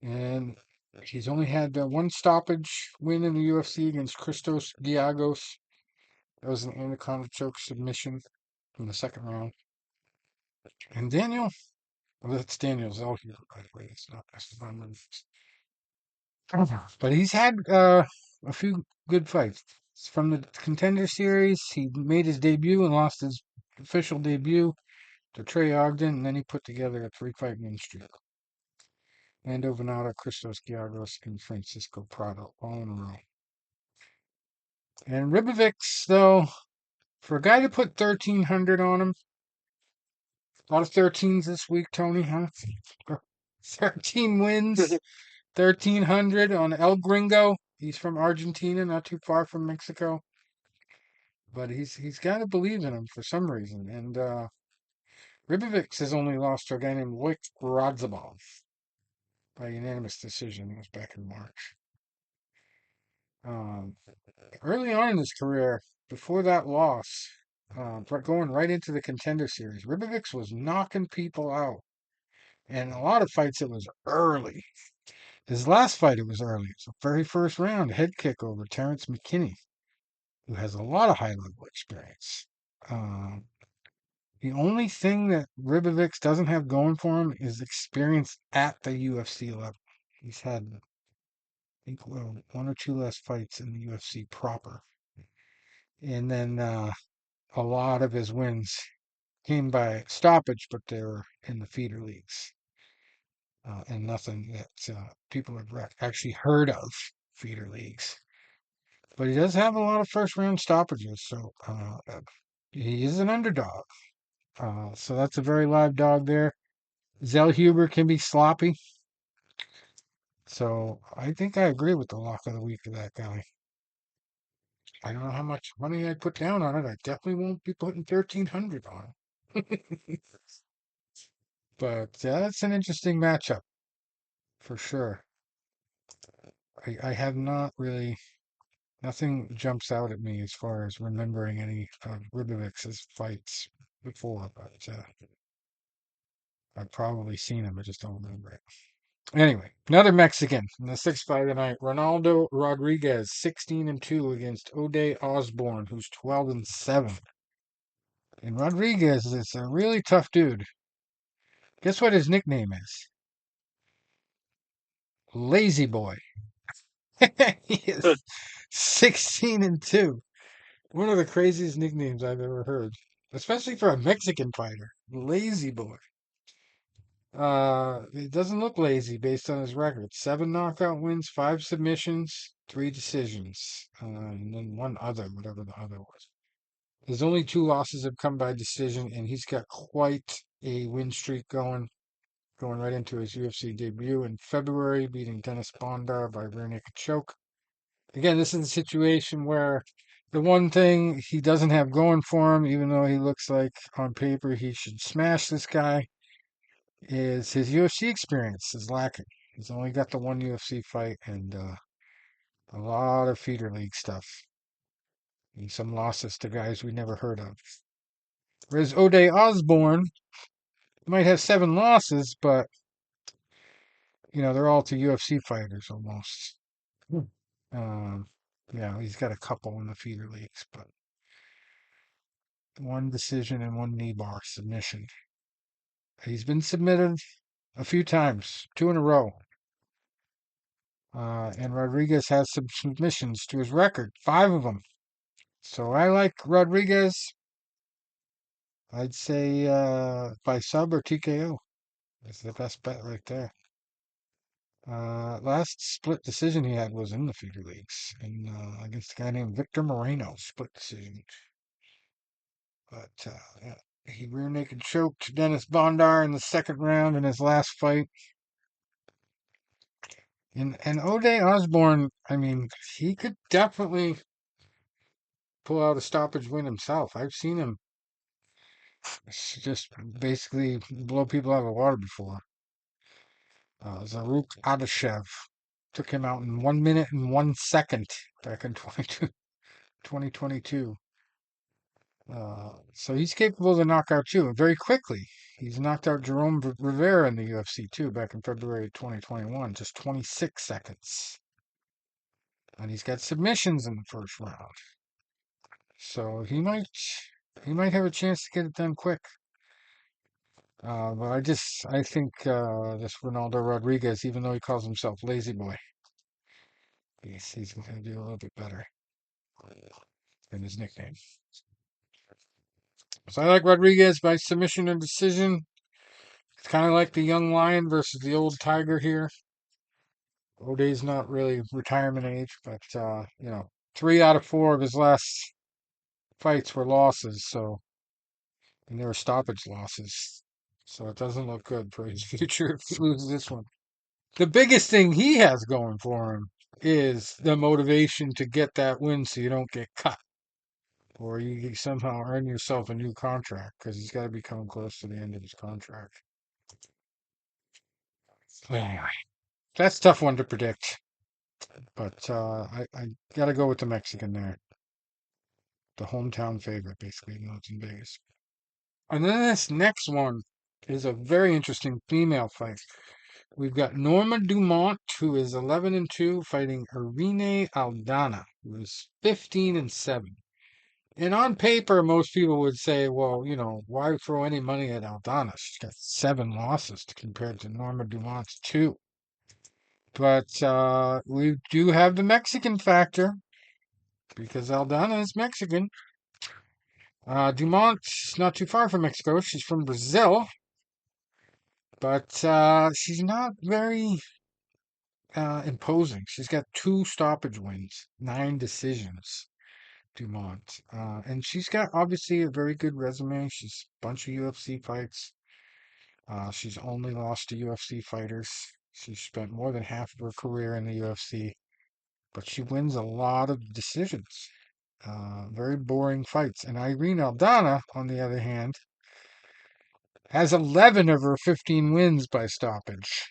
And he's only had one stoppage win in the UFC against Christos Giagos. That was an anaconda choke submission in the second round. And that's Daniel Zellhuber, by the way. It's not but he's had a few good fights. From the Contender Series, he made his debut and lost his official debut to Trey Ogden, and then he put together a three-fight win streak. Lando Venata, Christos Giagos, and Francisco Prado, all in a row. And Ribovics, though, for a guy to put 1,300 on him, a lot of 13s this week, Tony, huh? 13 wins, 1,300 on El Gringo. He's from Argentina, not too far from Mexico. But he's got to believe in him for some reason. And Ribovics has only lost to a guy named Wojtek Radzabov by unanimous decision. It was back in March. Um, Early on in his career, before that loss, going right into the Contender Series, Ribovics was knocking people out. And a lot of fights, it was early. His last fight, it was early. It was the very first round, head kick over Terrence McKinney, who has a lot of high-level experience. The only thing that Ribovics doesn't have going for him is experience at the UFC level. He's had, I think, one or two less fights in the UFC proper. And then a lot of his wins came by stoppage, but they were in the feeder leagues. And nothing that people have actually heard of, feeder leagues. But he does have a lot of first round stoppages, so he is an underdog. So that's a very live dog there. Zellhuber can be sloppy. So I think I agree with the lock of the week of that guy. I don't know how much money I put down on it. I definitely won't be putting 1,300 on it. But that's an interesting matchup for sure. I have not really, nothing jumps out at me as far as remembering any of Ribovics' fights before, but I've probably seen him. I just don't remember it. Anyway, another Mexican in the sixth fight of the night. Ronaldo Rodriguez, 16-2 against Ode Osborne, who's 12-7. And Rodriguez is a really tough dude. Guess what his nickname is? Lazy Boy. He is 16-2. One of the craziest nicknames I've ever heard, especially for a Mexican fighter. Lazy Boy. It doesn't look lazy based on his record. 7 knockout wins, 5 submissions, 3 decisions, and then one other, whatever the other was. His only 2 losses have come by decision, and he's got quite a win streak going right into his UFC debut in February, beating Dennis Bondar by rear naked choke. Again, this is a situation where the one thing he doesn't have going for him, even though he looks like on paper he should smash this guy, is his UFC experience is lacking. He's only got the one UFC fight and a lot of feeder league stuff. And some losses to guys we never heard of. Whereas Ode Osborne might have 7 losses, but they're all to UFC fighters almost. Um, he's got a couple in the feeder leagues, but one decision and one knee bar submission. He's been submitted a few times, 2 in a row. And Rodriguez has some submissions to his record, 5 of them. So I like Rodriguez. I'd say by sub or TKO. That's the best bet right there. Last split decision he had was in the feeder leagues and against a guy named Victor Moreno, split decision. But he rear naked choked Dennis Bondar in the second round in his last fight. And Ode Osborne, I mean, he could definitely pull out a stoppage win himself. I've seen him just basically blow people out of the water before. Zaruk Adashev took him out in 1 minute and 1 second back in 2022. So he's capable to knock out you very quickly. He's knocked out Jerome Rivera in the UFC too back in February 2021, just 26 seconds. And he's got submissions in the first round. So he might have a chance to get it done quick. But I think this Ronaldo Rodriguez, even though he calls himself Lazy Boy, he's going to do a little bit better than his nickname. So I like Rodriguez by submission and decision. It's kind of like the young lion versus the old tiger here. O'Day's not really retirement age, but 3 out of 4 of his last fights were losses, and they were stoppage losses. So it doesn't look good for his future if he loses this one. The biggest thing he has going for him is the motivation to get that win so you don't get cut. Or you somehow earn yourself a new contract, because he's got to be coming close to the end of his contract. Anyway, that's a tough one to predict. But I got to go with the Mexican there. The hometown favorite, basically, even though it's in Vegas. And then this next one is a very interesting female fight. We've got Norma Dumont, who is 11-2, fighting Irene Aldana, who is 15-7. And on paper, most people would say, well, why throw any money at Aldana? She's got 7 losses compared to Norma Dumont's 2. But we do have the Mexican factor, because Aldana is Mexican. Dumont's not too far from Mexico. She's from Brazil. But she's not very imposing. She's got 2 stoppage wins, 9 decisions, Dumont. And she's got, obviously, a very good resume. She's a bunch of UFC fights. She's only lost to UFC fighters. She spent more than half of her career in the UFC. But she wins a lot of decisions. Very boring fights. And Irene Aldana, on the other hand, has 11 of her 15 wins by stoppage.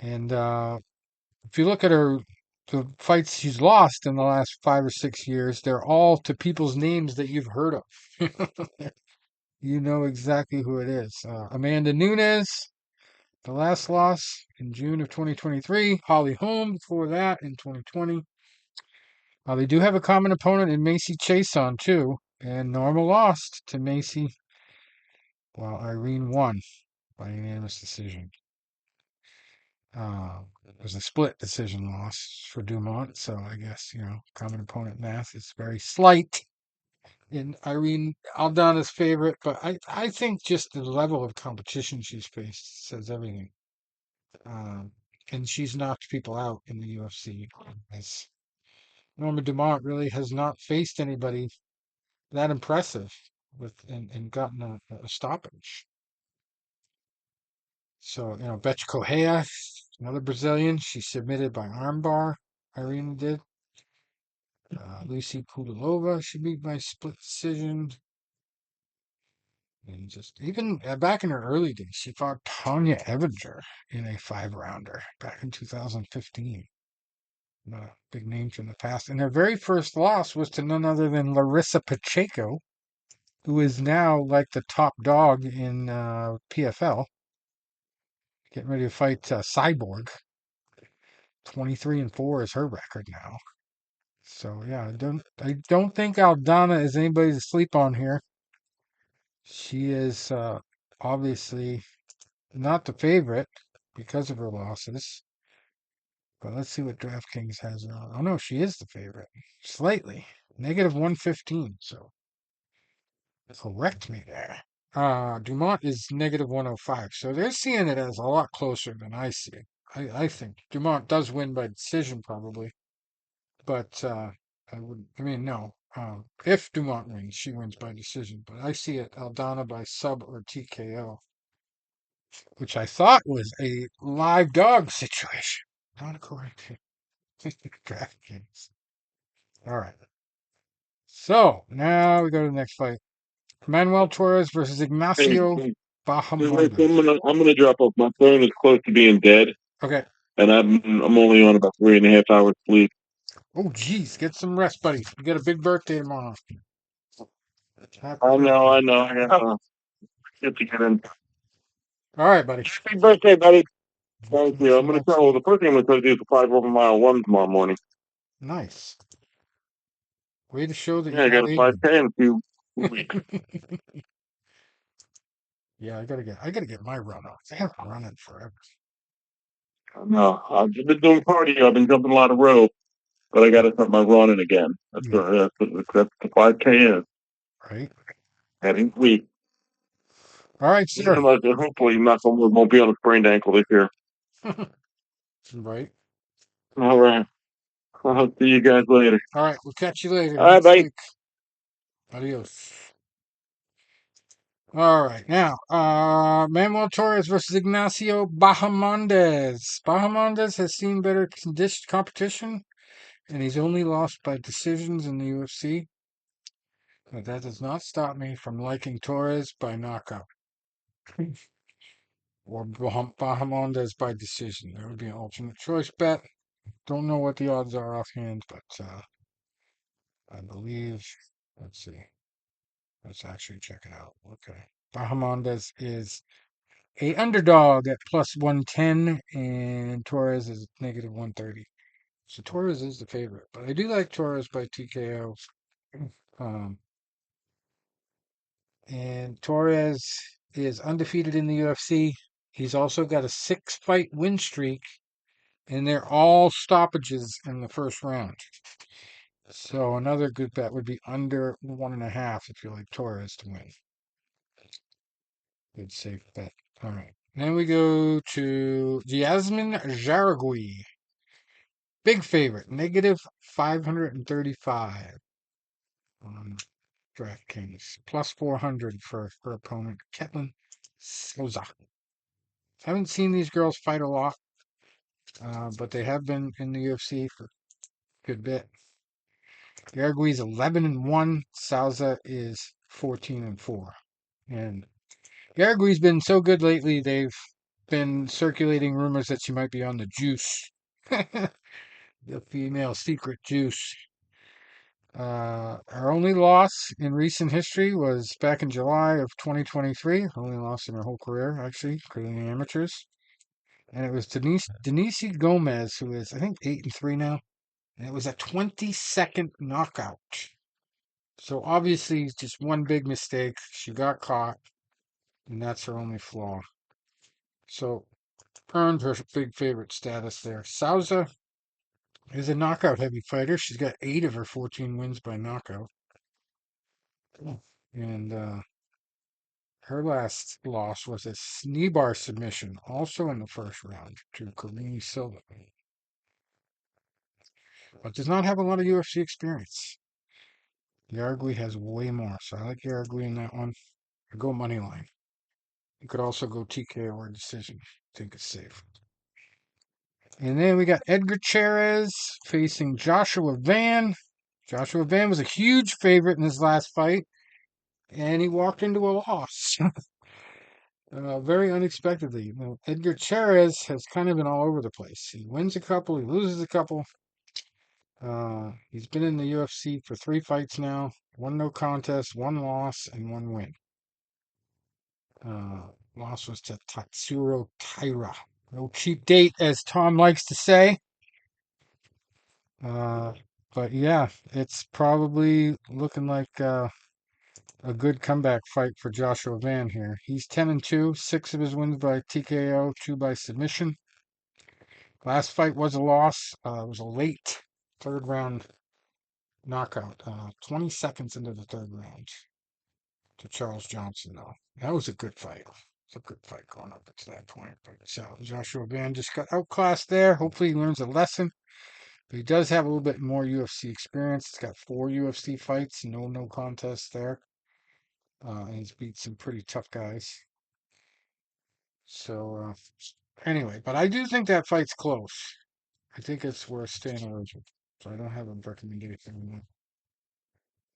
And if you look at the fights she's lost in the last 5 or 6 years, they're all to people's names that you've heard of. You know exactly who it is. Amanda Nunes, the last loss in June of 2023. Holly Holm before that in 2020. They do have a common opponent in Macy Chiasson too, and Norma lost to Macy, while Irene won by unanimous decision. It was a split decision loss for Dumont, so I guess, common opponent math is very slight in Irene Aldana's favorite, but I think just the level of competition she's faced says everything. And she's knocked people out in the UFC. As Norma Dumont really has not faced anybody that impressive and gotten a stoppage. So, Bethe Correia, another Brazilian, she submitted by armbar. Irene did. Lucy Pudilova, she beat by split decision. And just even back in her early days, she fought Tanya Evinger in a 5-rounder back in 2015. A big name from the past. And her very first loss was to none other than Larissa Pacheco, who is now like the top dog in PFL. Getting ready to fight Cyborg. 23-4 is her record now. So yeah, I don't think Aldana is anybody to sleep on here. She is obviously not the favorite because of her losses. But let's see what DraftKings has her on. Oh no, she is the favorite. Slightly. -115, so correct me there. Dumont is -105, so they're seeing it as a lot closer than I see it. I think Dumont does win by decision probably, but no. If Dumont wins, she wins by decision, but I see it Aldana by sub or TKO, which I thought was a live dog situation. Not according to DraftKings. All right. So now we go to the next fight. Manuel Torres versus Ignacio Hey, Bahamondes. I'm gonna drop off. My phone is close to being dead. Okay. and I'm only on about 3.5 hours sleep. Oh, geez, get some rest, buddy. You got a big birthday tomorrow. Happy I know, birthday. I know. I gotta get to get in. All right, buddy. Happy birthday, buddy. Thank Get you. I'm some gonna rest. try. Well, the first thing I'm gonna try to do is a 5 over mile run tomorrow morning. Nice. Way to show that Yeah, you're I got not a 80. 5K in a few weeks. Yeah, I gotta get my run on. I haven't run in forever. No, I've been doing cardio. I've been jumping a lot of rope, but I got to start my running again. Yeah, That's the 5K is. right. Heading week. All right, sir. Hopefully, knock on wood, won't be on a sprained ankle this year. Right. All right. I'll see you guys later. All right, we'll catch you later All right, next buddy. week. Adios. All right, now, Manuel Torres versus Ignacio Bahamondes. Bahamondes has seen better competition, and he's only lost by decisions in the UFC. But that does not stop me from liking Torres by knockout or Bahamondes by decision. That would be an alternate choice bet. Don't know what the odds are offhand, but I believe. Let's see. Let's actually check it out. Okay. Bahamondes is a underdog at plus 110, and Torres is negative 130. So Torres is the favorite, but I do like Torres by TKO. Um, and Torres is undefeated in the UFC. He's also got a 6-fight win streak, and they're all stoppages in the first round. So another good bet would be under 1.5 if you like Torres to win. Good safe bet. All right. Then we go to Jasmine Jaragui. Big favorite, negative 535 on DraftKings. Plus 400 for her opponent, Ketlin Souza. Haven't seen these girls fight a lot, but they have been in the UFC for a good bit. Jaragui's 11-1. Souza is 14-4. And Jaragui's been so good lately, they've been circulating rumors that she might be on the juice. The female secret juice. Her only loss in recent history was back in July of 2023. Only loss in her whole career, actually, including the amateurs. And it was Denise Gomez, who is, I think, 8-3 now. And it was a 20-second knockout. So obviously, just one big mistake. She got caught, and that's her only flaw. So earned her big favorite status there. Souza is a knockout heavy fighter. She's got 8 of her 14 wins by knockout. And her last loss was a knee bar submission, also in the first round, to Karini Silva. But does not have a lot of UFC experience. Yargui has way more, so I like Yargui in that one. I go money line. You could also go TKO or decision. I think it's safe. And then we got Edgar Chairez facing Joshua Van. Joshua Van was a huge favorite in his last fight, and he walked into a loss. Very unexpectedly. You know, Edgar Chairez has kind of been all over the place. He wins a couple, he loses a couple. He's been in the UFC for 3 fights now. 1 no contest, 1 loss, and 1 win. Loss was to Tatsuro Taira. No cheap date, as Tom likes to say. Uh, but yeah, it's probably looking like a good comeback fight for Joshua Van here. He's 10-2, 6 of his wins by TKO, 2 by submission. Last fight was a loss. It was a late third round knockout, 20 seconds into the third round to Charles Johnson, though. That was a good fight. It's a good fight going up to that point. But Joshua Van just got outclassed there. Hopefully, he learns a lesson. But he does have a little bit more UFC experience. He's got 4 UFC fights, no contests there. And he's beat some pretty tough guys. So, anyway, but I do think that fight's close. I think it's worth staying away from. So I don't have a recommendation anymore.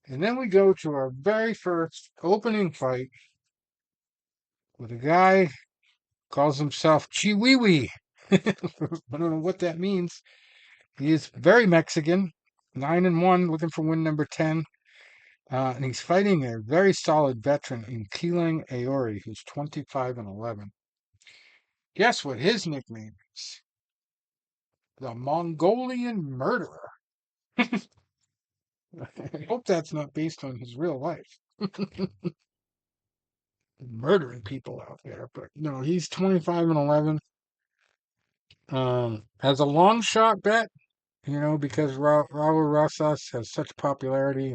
And then we go to our very first opening fight with a guy calls himself Chiwiwi. I don't know what that means. He is very Mexican, 9-1, looking for win number 10. And he's fighting a very solid veteran in Keeling Aori, who's 25-11. Guess what his nickname is? The Mongolian Murderer. I hope that's not based on his real life. Murdering people out there, but no, he's 25-11. As a long shot bet, because Raul Rosas has such popularity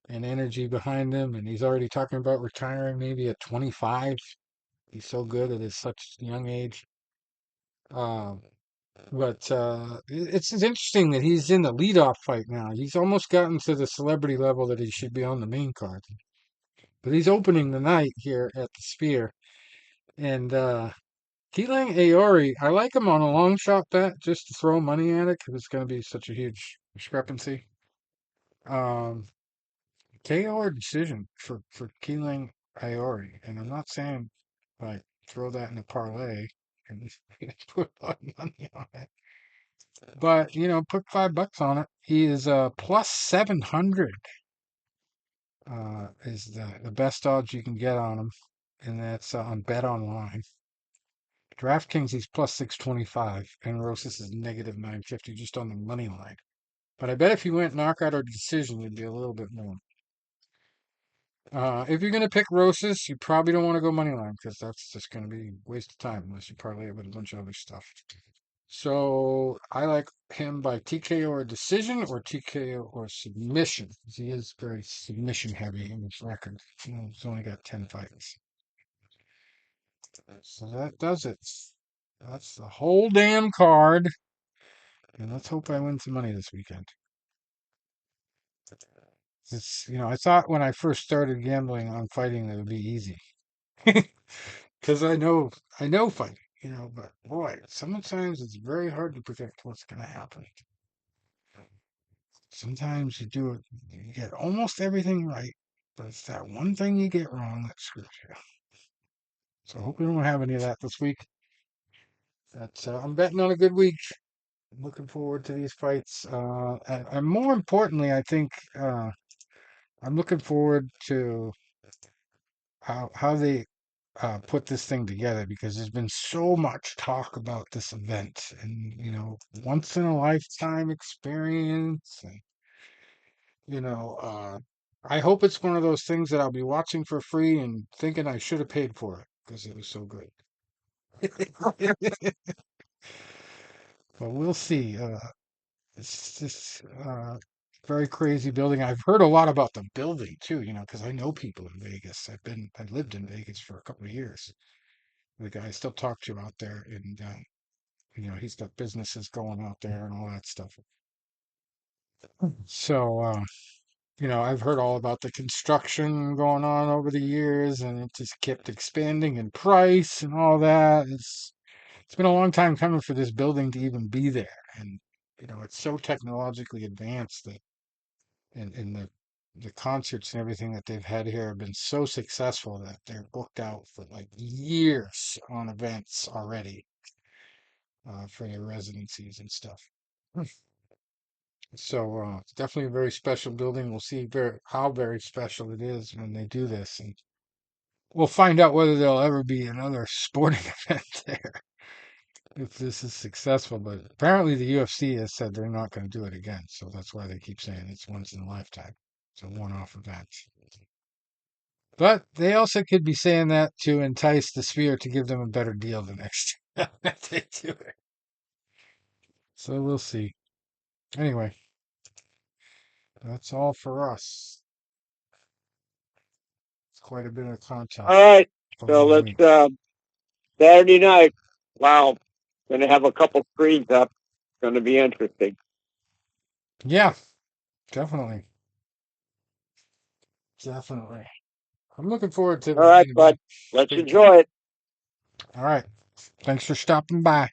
and energy behind him, and he's already talking about retiring maybe at 25. He's so good at his such young age. Um, but it's interesting that he's in the leadoff fight now. He's almost gotten to the celebrity level that he should be on the main card. But he's opening the night here at the Sphere. And Keeling Aori, I like him on a long shot bet just to throw money at it because it's going to be such a huge discrepancy. Um, KO or decision for Keeling Aori. And I'm not saying like throw that in a parlay and put a lot of money on it. But put $5 on it. He is plus 700. Is the best odds you can get on him, and that's on Bet Online. DraftKings he's plus 625, and Rosas is negative 950 just on the money line. But I bet if you went knockout or decision, you'd be a little bit more. If you're going to pick Rosas, you probably don't want to go money line because that's just going to be a waste of time unless you parlay it with a bunch of other stuff. So I like him by TKO or decision or TKO or submission. He is very submission heavy in his record. He's only got 10 fights. So that does it. That's the whole damn card. And let's hope I win some money this weekend. I thought when I first started gambling on fighting that it would be easy. Because I know fighting, but boy, sometimes it's very hard to predict what's going to happen. Sometimes you get almost everything right, but it's that one thing you get wrong that screws you. So I hope we don't have any of that this week. I'm betting on a good week. I'm looking forward to these fights. And more importantly, I think I'm looking forward to how they put this thing together because there's been so much talk about this event and once in a lifetime experience. And I hope it's one of those things that I'll be watching for free and thinking I should have paid for it because it was so good. But we'll see. It's just very crazy building. I've heard a lot about the building too, because I know people in Vegas. I lived in Vegas for a couple of years. The guy I still talk to out there, and he's got businesses going out there and all that stuff. So, I've heard all about the construction going on over the years, and it just kept expanding in price and all that. It's been a long time coming for this building to even be there, and it's so technologically advanced that, and the concerts and everything that they've had here have been so successful that they're booked out for like years on events already for their residencies and stuff. So it's definitely a very special building. We'll see how very special it is when they do this, and we'll find out whether there'll ever be another sporting event there if this is successful. But apparently, the UFC has said they're not going to do it again, so that's why they keep saying it's once in a lifetime. It's a one-off event. But they also could be saying that to entice the Sphere to give them a better deal the next time that they do it. So we'll see. Anyway, that's all for us. It's quite a bit of content. All right. So let's Saturday night. Wow. Going to have a couple screens up. Going to be interesting. Yeah, definitely. Definitely. I'm looking forward to All right, bud. Let's enjoy it. All right. Thanks for stopping by.